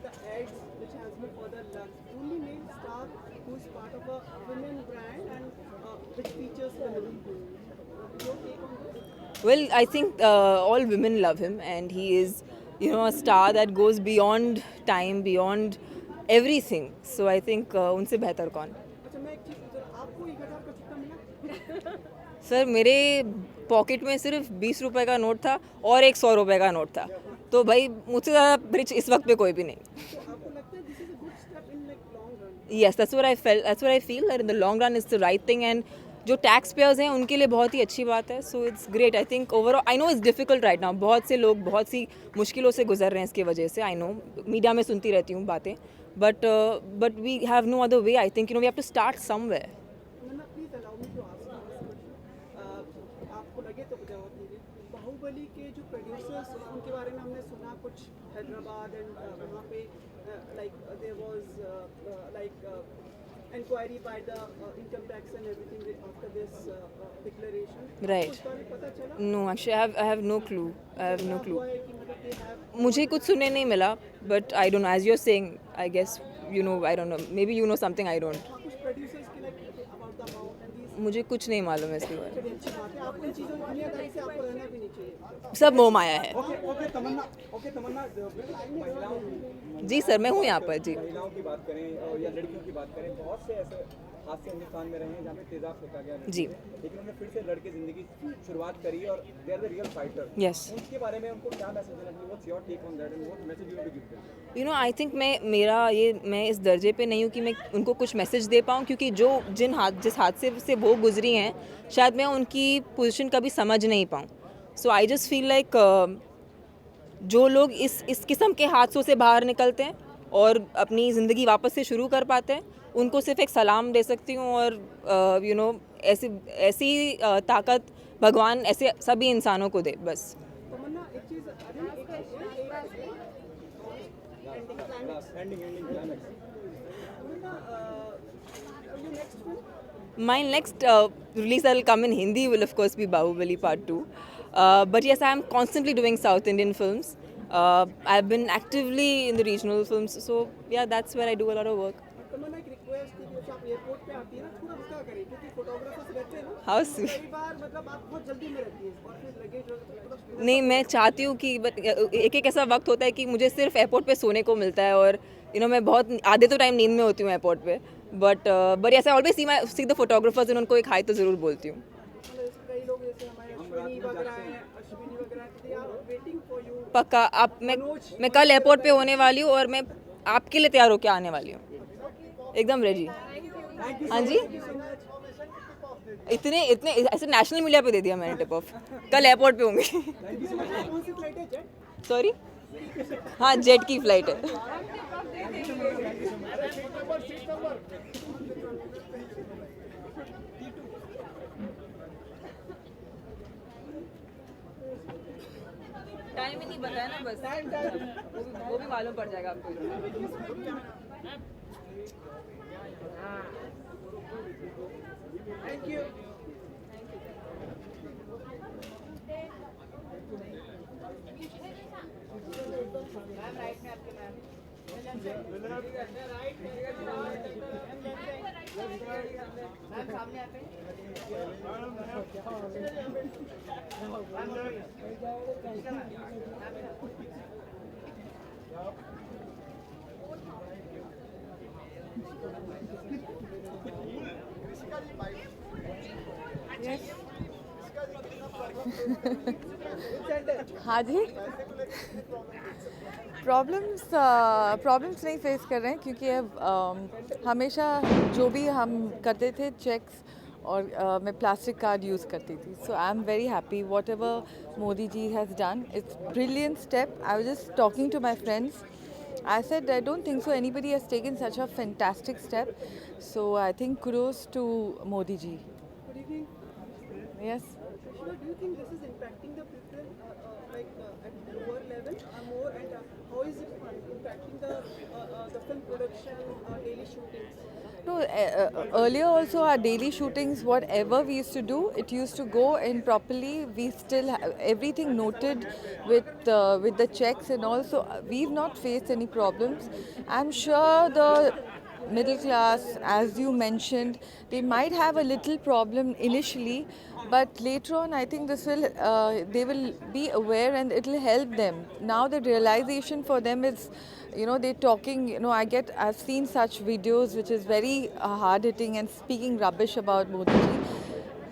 the ads which has been for the Lux. Only male star who is part of a women brand and which features women. Your take on this? Well, I think all women love him, and he is, a star that goes beyond time, beyond everything. So I think उनसे बेहतर कौन. अच्छा, मैं एक चीज़ पूछ रहा, आपको 1000 का सिक्का मिला? सर, मेरे पॉकेट में सिर्फ 20 रुपए का नोट था और एक 100 रुपए का नोट था, तो भाई मुझसे ज़्यादा रिच इस वक्त पे कोई भी नहीं. आपको लगता है this is a good step in like long run? Yes, that's what I felt. That's what I feel, that in the long run it's the right thing, and जो टैक्स पेयर्स हैं उनके लिए बहुत ही अच्छी बात है. So it's great. I think overall, I know it's difficult right now. बहुत से लोग बहुत सी मुश्किलों से गुजर रहे हैं इसकी वजह से. आई नो, मीडिया में सुनती रहती हूँ बातें, but we have no other way. I think we have to start somewhere. Please allow me to ask आपको लगे तो जवाब दीजिए. बाहुबली के जो प्रोड्यूसर्स उनके बारे में हमने सुना कुछ हैदराबाद एंड वहाँ पे like there was like inquiry by the income tax and everything after this declaration. Right. पता चला? No, actually I have no clue. मुझे कुछ सुनने नहीं मिला, but I don't know. As you're saying, I guess I don't know. Maybe you know something I don't. कुछ producers के like about the amount and these. मुझे कुछ नहीं मालूम है इसके बारे में. अच्छी बात है. आपको इन चीज़ों में दुनियादारी से आपको रहना भी नहीं चाहिए. सब मोह माया है. ओके तमन्ना जी सर, मैं हूँ यहाँ पर. जी, महिलाओं की बात करें या लड़कियों की बात करें, बहुत से ऐसे हादसे हिंदुस्तान में रहे हैं जहाँ पे तेजाब फेंका गया. जी. लेकिन उन्होंने फिर से लड़के जिंदगी शुरुआत करी और they are the real fighter. Yes. उनके बारे में उनको क्या मैसेज देना चाहिए? What's your take on that and what message you want to give them? I think मैं इस दर्जे पे नहीं हूँ कि मैं उनको कुछ मैसेज दे पाऊँ, क्योंकि जिस हादसे से वो गुजरी हैं, शायद मैं उनकी पोजीशन कभी समझ नहीं पाऊँ. सो आई जस्ट फील लाइक जो लोग इस किस्म के हादसों से बाहर निकलते हैं और अपनी ज़िंदगी वापस से शुरू कर पाते हैं, उनको सिर्फ एक सलाम दे सकती हूँ. और ऐसी ताकत भगवान ऐसे सभी इंसानों को दे, बस. तमन्ना, एक चीज़ My next release that will come in Hindi will of course be Bahubali Part 2. But yes, I am constantly doing South Indian films. I've been actively in the regional films, so yeah, that's where I do a lot of work. तमन्ना, एक request थी कि आप airport पे आती है ना, थोड़ा रुका करें, क्योंकि फोटोग्राफर्स रहते हैं ना. How sweet. कई बार मतलब आप बहुत जल्दी में रहती है और फिर लगेज थोड़ा. नहीं, मैं चाहती हूँ कि एक ऐसा वक्त होता है कि मुझे सिर्फ एयरपोर्ट पे सोने को मिलता है, और मैं बहुत आधे तो टाइम नींद में होती हूँ एयरपोर्ट पे. But yes, I always see the photographers, उनको एक हाई तो ज़रूर बोलती हूँ. कई लोग जैसे हमारे अश्विनी वगैरह हैं, अश्विनी पक्का आप मैं कल एयरपोर्ट पे होने वाली हूँ और मैं आपके लिए तैयार होके आने वाली हूँ, एकदम रेडी। हाँ जी, इतने इतने ऐसे नेशनल मीडिया पे दे दिया मैंने टिप ऑफ, कल एयरपोर्ट पे होंगी। सॉरी, हाँ जेट की फ्लाइट है। टाइम ही नहीं बताया ना, बस वो भी मालूम पड़ जाएगा आपको। Thank you. हाँ जी, प्रॉब्लम्स नहीं फेस कर रहे हैं क्योंकि अब हमेशा जो भी हम करते थे चेक्स और मैं प्लास्टिक कार्ड यूज़ करती थी। So I am very happy whatever Modi ji has done, it's brilliant step. I was just talking to my friends, I said I don't think so anybody has taken such a fantastic step, so I think kudos to Modi ji. Good evening. Yes. Shiva, do you think this is impacting the people at lower level more, and how is it impacting the film production, daily shootings? No, earlier also our daily shootings, whatever we used to do, it used to go in properly. We still have everything noted with the checks and all. So we've not faced any problems. I'm sure the middle class, as you mentioned, they might have a little problem initially, but later on I think this will they will be aware and it will help them. Now the realization for them is, you know, they're talking, you know, I've seen such videos which is very hard hitting and speaking rubbish about Modi ji.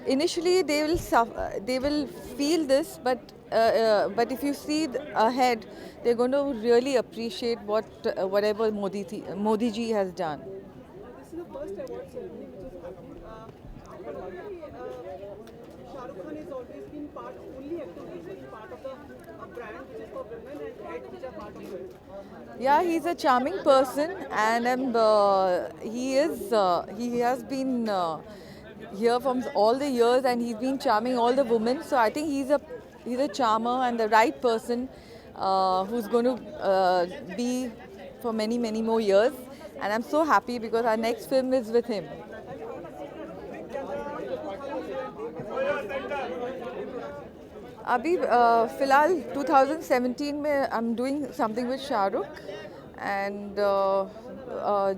Initially they will suffer, they will feel this, but if you see ahead, they're going to really appreciate whatever Modi ji has done. This is the first award ceremony which is happening. Shah Rukh Khan has always been only actor who has been part of the brand which is for women, and heads which are part of it. Yeah, he's a charming person, and he has been here from all the years, and he's been charming all the women. So I think he's a charmer and the right person who's going to be for many more years. And I'm so happy because our next film is with him. अभी फ़िलहाल 2017 में I'm doing something with Shah Rukh, and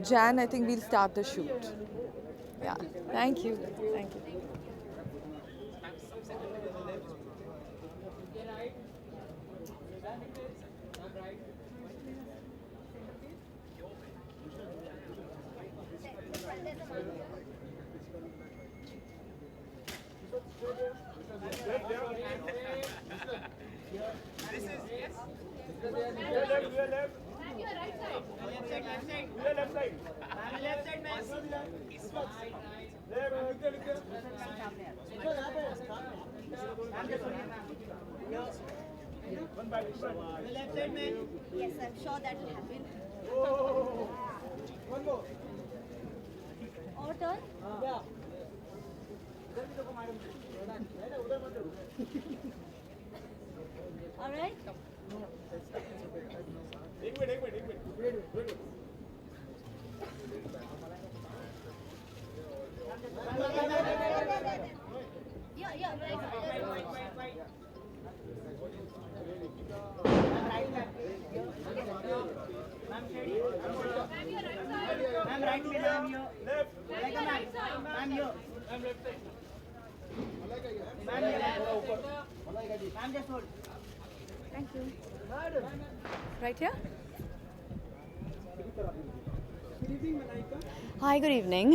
Jan I think we'll start the shoot. Yeah, thank you. Thank you. Yes, I'm sure that will happen. One more. Our turn? Yeah. All right. Yeah, right. Ma'am, right middle, ma'am, here. Left. Ma'am, here. Ma'am, left side. Ma'am, here. Ma'am, just hold. Thank you. Right here? Good evening, Malaika. Hi, good evening.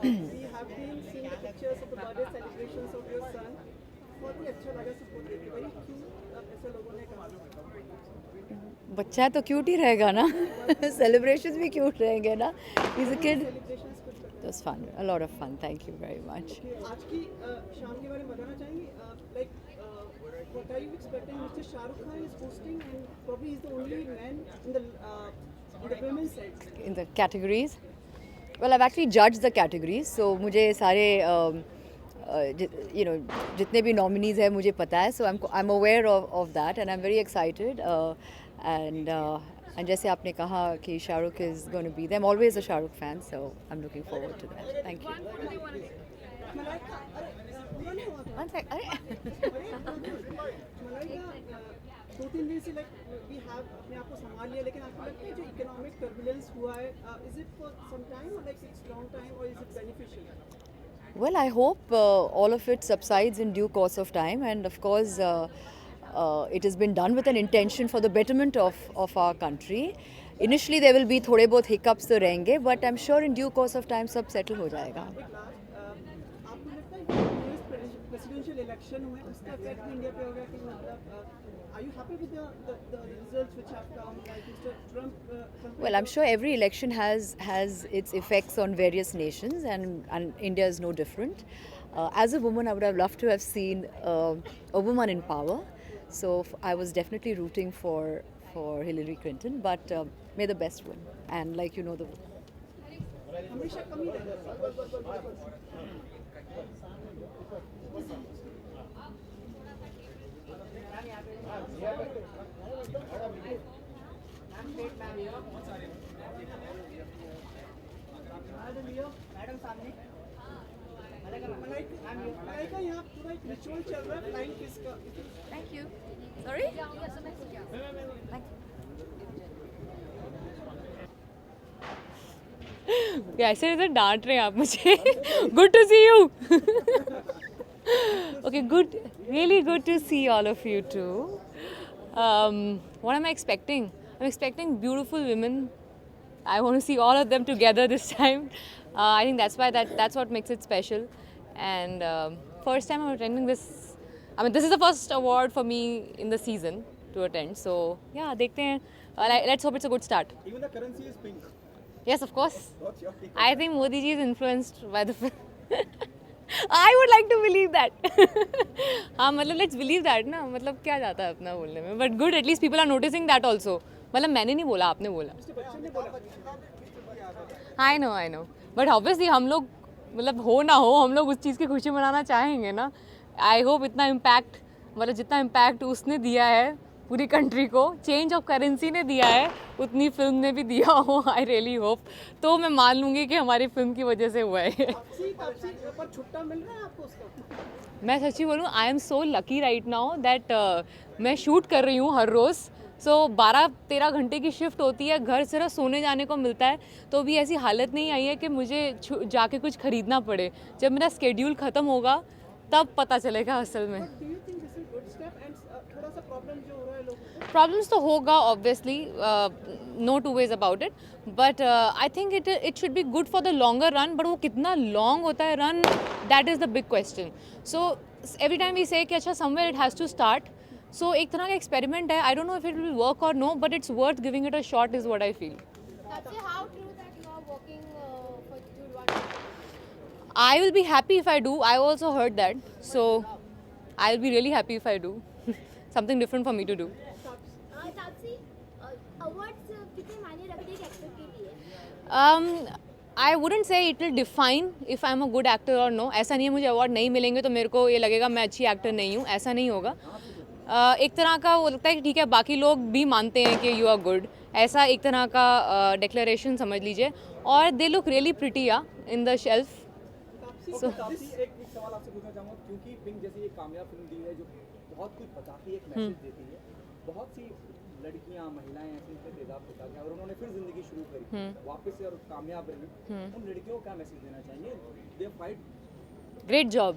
We have been seeing the pictures of the birthday celebrations of your son. बहुत ही अच्छा लगा सबको देख के। भाई क्यों ऐसे लोगों ने कहा? बच्चा है तो क्यूट ही रहेगा ना सेलिब्रेशंस भी क्यूट रहेंगे ना is a kid It was fun, a lot of fun. Thank you very much. आज की शाम के बारे में बताना चाहेंगे, like what are you expecting? Mr. Shah Rukh Khan is hosting and probably he's the only man in the women's side. In the categories, well, I've actually judged the categories, so मुझे सारे जितने भी nominees हैं मुझे पता है, so I'm aware of that and I'm very excited and जैसे आपने कहा कि Shahrukh is going to be there. I'm always a Shah Rukh fan, so I'm looking forward to that. Thank you. One sec. दो-तीन दिन से we have अपने आप को संभाल लिया, लेकिन आपको लगता है जो इकोनॉमिक टर्बुलेंस हुआ है, is it for some time or like it's long time or is it beneficial? Well, I hope all of it subsides in due course of time, and of course it has been done with an intention for the betterment of our country. Initially there will be थोड़े बहुत hiccups तो रहेंगे, but I'm sure in due course of time सब settle हो जाएगा. आपको लगता है कि यूएस प्रेसिडेंशियल इलेक्शन हुए उसका इफेक्ट इंडिया पे होगा कि मतलब are you happy with the results which have come, like Mr. Trump? Well, I'm sure every election has its effects on various nations, and India is no different. As a woman, I would have loved to have seen a woman in power. So I was definitely rooting for Hillary Clinton, but may the best win. And like you know the. हमेशा कमी madam सामने मलाइका यहाँ पूरा एक ritual चल रहा है flying kiss का. Thank you. Sorry? ऐसे इधर डांट रहे हैं आप मुझे. Good to see you. Okay, good. Really good to see all of you too. What am I expecting? I'm expecting beautiful women. I want to see all of them together this time. I think that's what makes it special. And first time I'm attending this. I mean, this is the first award for me in the season to attend. So yeah, देखते हैं. Let's hope it's a good start. Even the currency is pink. Yes, of course. What's your take? I think Modi ji is influenced by the film. I would like to believe that. हाँ मतलब let's believe that ना, मतलब क्या जाता है अपना बोलने में. But good, at least people are noticing that also. मतलब मैंने नहीं बोला, आपने बोला. I know. But obviously हम लोग मतलब हो ना हो, हम लोग उस चीज़ की खुशी मनाना चाहेंगे ना. I hope इतना इम्पैक्ट, मतलब जितना इम्पैक्ट उसने दिया है पूरी कंट्री को, चेंज ऑफ करेंसी ने दिया है, उतनी फिल्म ने भी दिया हो. I really hope. तो मैं मान लूँगी कि हमारी फिल्म की वजह से हुआ है. पर छुट्टा मिल रहा है आपको उसका? मैं सच्ची बोलूँ, I am so lucky right now that मैं शूट कर रही हूँ हर रोज़. सो 12-13 घंटे की शिफ्ट होती है, घर सिर्फ सोने जाने को मिलता है. तो अभी ऐसी हालत नहीं आई है कि मुझे जाके कुछ ख़रीदना पड़े. जब मेरा स्केड्यूल ख़त्म होगा तब पता चलेगा असल में. प्रॉब्लम्स तो होगा obviously, no two ways about it, but I think it should be good for the longer run. But वो कितना लॉन्ग होता है run, that is the big question. So every time we say कि अच्छा somewhere it has to start. So एक तरह का experiment है. I don't know if it will work or no, but it's worth giving it a shot is what I feel. I will be happy if I do. I also heard that. So I'll be really happy if I do. Something different for me to do. Taapsee, awards कितने मायने रखते हैं actor के लिए? I wouldn't say it will define if I'm a good actor or no. ऐसा नहीं है मुझे अवार्ड नहीं मिलेंगे तो मेरे को ये लगेगा मैं अच्छी एक्टर नहीं हूँ, ऐसा नहीं होगा. एक तरह का वो लगता है कि ठीक है बाकी लोग भी मानते हैं कि यू आर गुड, ऐसा एक तरह का डिक्लेरेशन समझ लीजिए. और they look really pretty in the shelf. एक सवाल आपसे पूछना चाहूँगा, क्योंकि पिंक जैसी एक कामयाब फिल्म दी है जो बहुत कुछ बताती है, एक मैसेज देती है. बहुत सी लड़कियाँ, महिलाएं ऐसे तेजाब होता है और उन्होंने फिर जिंदगी शुरू करी वापस से और कामयाब रही. उन लड़कियों को क्या मैसेज देना चाहिए? They fight. Great job,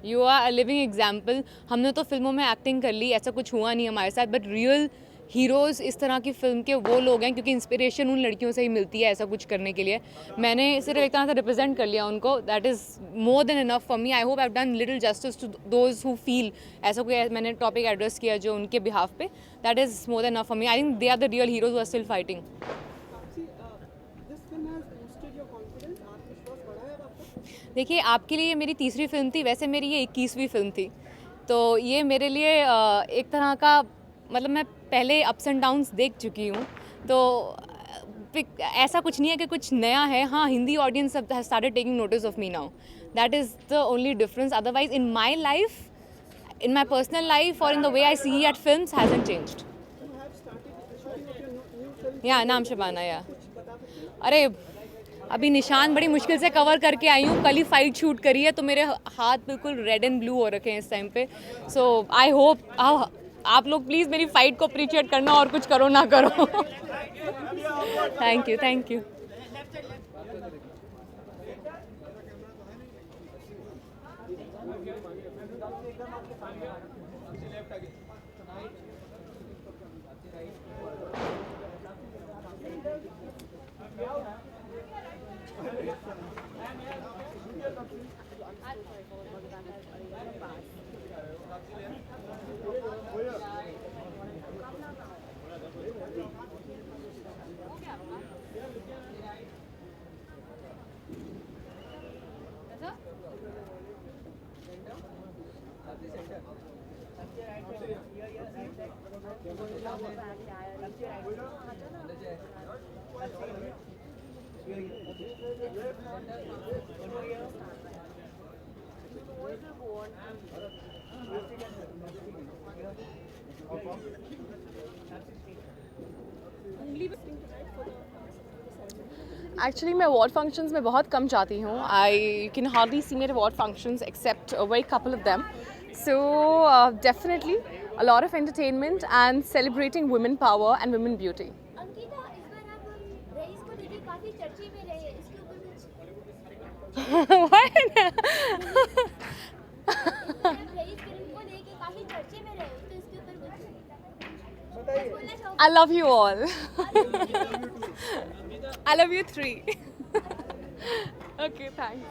you are a living example. हमने तो फिल्मों में एक्टिंग कर ली, ऐसा कुछ हुआ नहीं हमारे साथ, बट रियल हीरोज़ इस तरह की फ़िल्म के वो लोग हैं क्योंकि इंस्पिरेशन उन लड़कियों से ही मिलती है ऐसा कुछ करने के लिए। मैंने सिर्फ एक तरह से रिप्रेजेंट कर लिया उनको, that is more than enough for me. I hope I have done little justice to those who feel, ऐसा कोई मैंने टॉपिक एड्रेस किया जो उनके बिहाफ पे, that is more than enough for me. I think they are the real heroes who are still fighting. देखिए, आपके लिए मेरी तीसरी फिल्म थी, वैसे मेरी ये 21वीं फिल्म थी, तो ये मेरे लिए एक तरह का मतलब मैं पहले अप्स एंड डाउन्स देख चुकी हूँ, तो ऐसा कुछ नहीं है कि कुछ नया है। हाँ, हिंदी ऑडियंस सब has started taking notice of me now, that is the only difference. Otherwise in my life, in my personal life और in the way I see at films hasn't changed. या नाम शबाना, या अरे अभी निशान बड़ी मुश्किल से कवर करके आई हूँ, कल ही फाइट शूट करी है, तो मेरे हाथ बिल्कुल रेड एंड ब्लू हो रखे हैं इस टाइम पे। सो आई होप आप लोग प्लीज़ मेरी फाइट को अप्रिशिएट करना, और कुछ करो ना करो। Thank you, thank you. Actually मैं अवार्ड फंक्शंस में बहुत कम जाती हूँ। आई कैन हार्डली सी मेरे award functions except a very couple of them. So definitely a lot of entertainment and celebrating women power and women beauty. Ankita, इस बार आप rice को लेके काफी चर्चे में रहे, इसके ऊपर कुछ रईस फिल्म को लेके काफी चर्चे में रहे, तो इसके ऊपर कुछ I love you all. I love you three. Okay, thanks.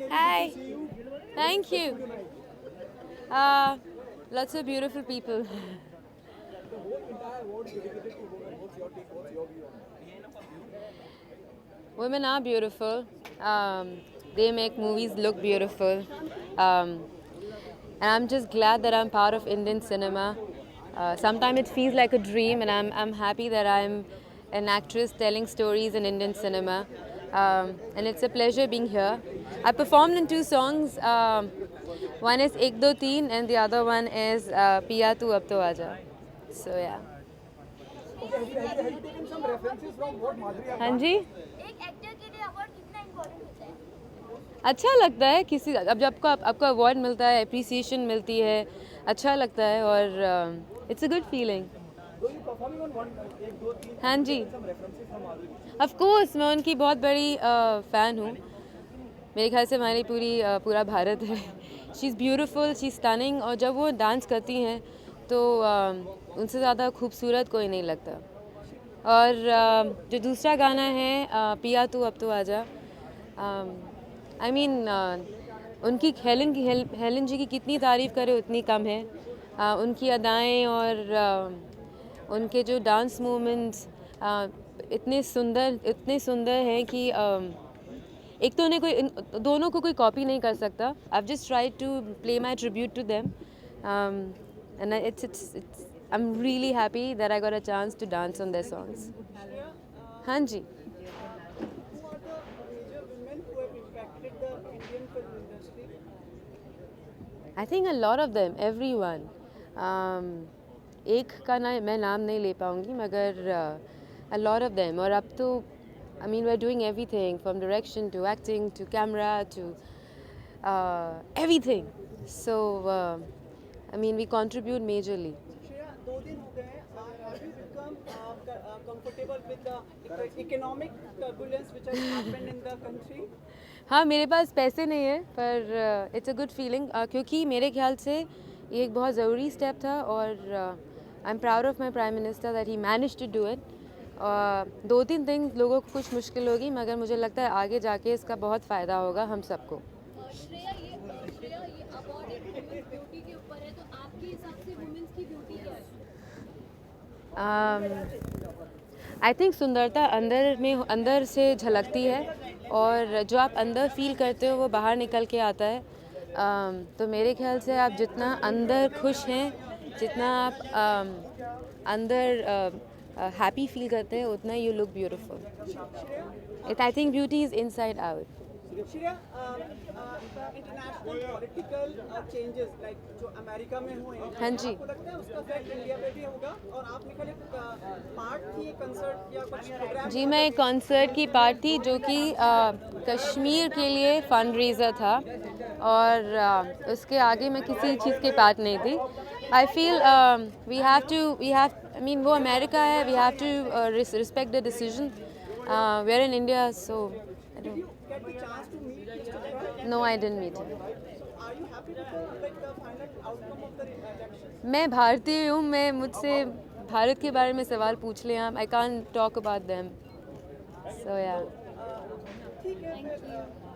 Hi. Thank you. Lots of beautiful people. Women are beautiful. They make movies look beautiful. And I'm just glad that I'm part of Indian cinema. Sometimes it feels like a dream, and I'm happy that I'm an actress telling stories in Indian cinema. And it's a pleasure being here. I performed in 2 songs. One is Ek Do Teen and the other one is Piya Tu Ab To Aaja. So yeah. हाँ जी, एक actor के लिए award कितना important होता है? अच्छा लगता है किसी अब जब आपको अवार्ड मिलता है, अप्रिसिएशन मिलती है, अच्छा लगता है और इट्स अ गुड फीलिंग. हाँ जी, ऑफ कोर्स मैं उनकी बहुत बड़ी फ़ैन हूँ. मेरे ख्याल से हमारी पूरा भारत है. She is beautiful, she is stunning, और जब वो डांस करती हैं तो उनसे ज़्यादा खूबसूरत कोई नहीं लगता. और जो दूसरा गाना है पिया तू अब तो आजा, आई मीन उनकी हेलन जी की कितनी तारीफ़ करे उतनी कम है. उनकी अदाएं और उनके जो डांस मूवमेंट्स इतने सुंदर हैं कि एक तो उन्हें कोई दोनों को कोई कॉपी नहीं कर सकता. I just try to play my tribute to them and I am really happy that I got a chance to dance on their songs. हाँ जी. I think a lot of them, everyone. एक का मैं नाम नहीं ले पाऊँगी मगर a lot of them. और अब तो I mean we're doing everything from direction to acting to camera to everything. So I mean we contribute majorly. Shreya, 2 दिन हो गए हैं. Have you become comfortable with the economic turbulence which has happened in the country? हाँ, मेरे पास पैसे नहीं है पर इट्स अ गुड फीलिंग क्योंकि मेरे ख्याल से ये एक बहुत ज़रूरी स्टेप था और I am proud of my prime minister that he manage to do it. 2-3 दिन लोगों को कुछ मुश्किल होगी मगर मुझे लगता है आगे जाके इसका बहुत फ़ायदा होगा हम सबको. श्रेया ये अवार्ड एक ब्यूटी के ऊपर है, तो आपके हिसाब से वुमेन्स की ब्यूटी क्या है? आई थिंक सुंदरता अंदर से झलकती है और जो आप अंदर फील करते हो वो बाहर निकल के आता है. तो मेरे ख्याल से आप जितना अंदर खुश हैं, जितना आप अंदर हैप्पी फील करते हैं उतना you look beautiful. I think beauty is inside out. Shreya, international political changes like जो अमेरिका में हुए हैं, हाँ जी. आपको लगता है उसका इफेक्ट इंडिया पे भी होगा? और आपने कल एक पार्ट थी कंसर्ट या कुछ प्रोग्राम? जी, मैं एक कॉन्सर्ट की पार्ट थी जो कि कश्मीर के लिए फंड रेजर था और उसके आगे मैं किसी चीज़ के पार्ट नहीं थी. आई फील आई मीन वो अमेरिका है, we have to respect the decision. We are in India so Get the chance to meet Mr. Trump? No I didn't meet him. So are you happy with the final outcome of the elections? मैं भारतीय हूँ, मैं मुझसे भारत के बारे में सवाल पूछ लें आप. I can't talk about them. So या ठीक है,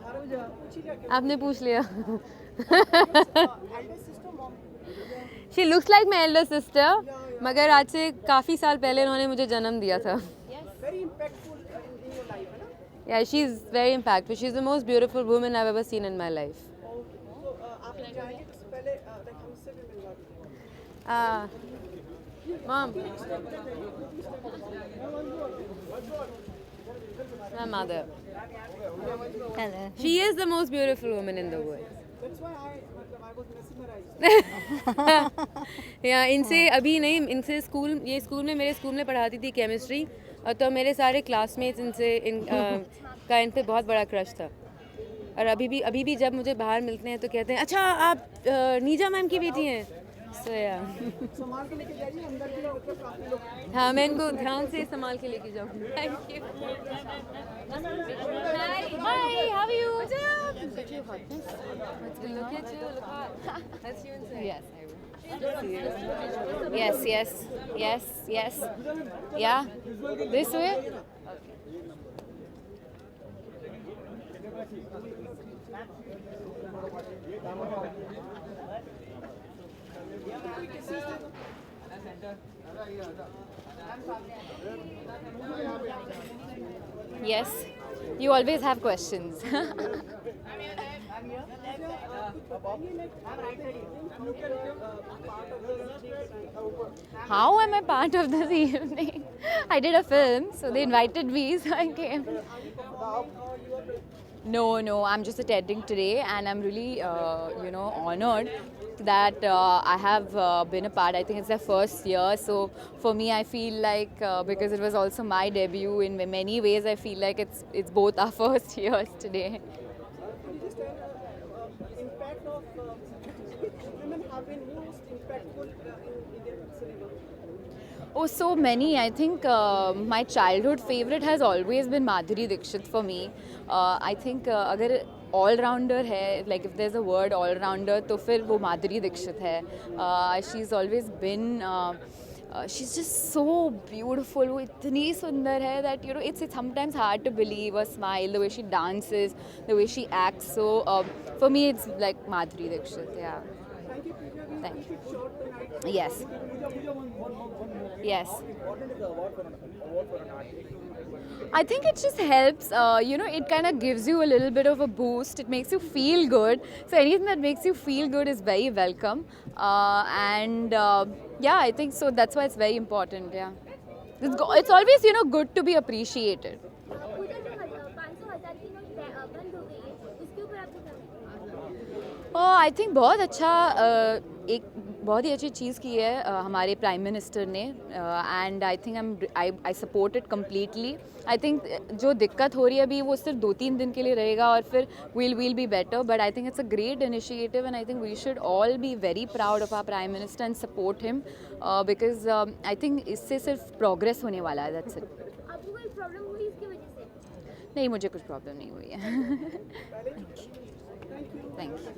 भारत पूछ ही लिया. आपने पूछ लिया. Elder sister, mom. She looks like my elder sister मगर आज से काफ़ी साल पहले उन्होंने मुझे जन्म दिया था. Very impactful in your life, है ना? Yeah, she's very impactful. She's the most beautiful woman I've ever seen in my life. So आप जाएंगे इससे पहले like हमसे भी मिलवा दीजिए. Mom. My mother. Hello. She is the most beautiful woman in the world. That's why I was mesmerized. Yeah, इनसे अभी नहीं, इनसे ये स्कूल में मेरे स्कूल में पढ़ाती थी केमिस्ट्री और तो मेरे सारे क्लासमेट्स का इन पे बहुत बड़ा क्रश था. और अभी भी जब मुझे बाहर मिलते हैं तो कहते हैं अच्छा आप नीजा मैम की बेटी हैं. सो या संभाल के लेके जाइए अंदर भी मतलब काफी लोग. हाँ, मैं इनको ध्यान से संभाल के लेके जाऊँ. Thank you. Hi, how are you? What's up? Look at you, hotness. Look at you, look hot. That's you inside. Yes, I will. Yes. Yeah. This way? Yes. You always have questions. How am I part of this evening? I did a film, so they invited me, so I came. No, I'm just attending today, and I'm really, honored that I have been a part. I think it's their first year, so for me, I feel like because it was also my debut, in many ways, I feel like it's both our first years today. Could you just tell impact of women have been most impactful in Indian cinema? Oh, so many. I think my childhood favorite has always been Madhuri Dixit for me. I think अगर all rounder है, like if there's a word all rounder, तो फिर वो Madhuri Dixit है. She's always been. She's just so beautiful. वो इतनी सुंदर है that it's sometimes hard to believe her smile, the way she dances, the way she acts. So for me, it's like Madhuri Dixit. Yeah. Thank you, Pooja. We Thank keep it short tonight. Yes. Yes. I think it just helps, it kind of gives you a little bit of a boost. It makes you feel good. So anything that makes you feel good is very welcome. Yeah, I think so. That's why it's very important. Yeah. It's always, good to be appreciated. पूजा जो 500,000 की note बंद हो गई है उसके ऊपर आपको क्या लगता है? आई थिंक बहुत अच्छा एक बहुत ही अच्छी चीज़ की है हमारे प्राइम मिनिस्टर ने and I think I support it completely. I think जो दिक्कत हो रही है अभी वो सिर्फ 2-3 दिन के लिए रहेगा और फिर we'll be better. But I think it's a great initiative and I think we should all be very proud of our prime minister and support him because I think इससे सिर्फ progress होने वाला है. That's it. आपको कोई problem हुई इसकी वजह से? नहीं, मुझे कुछ प्रॉब्लम नहीं हुई है. Thank you.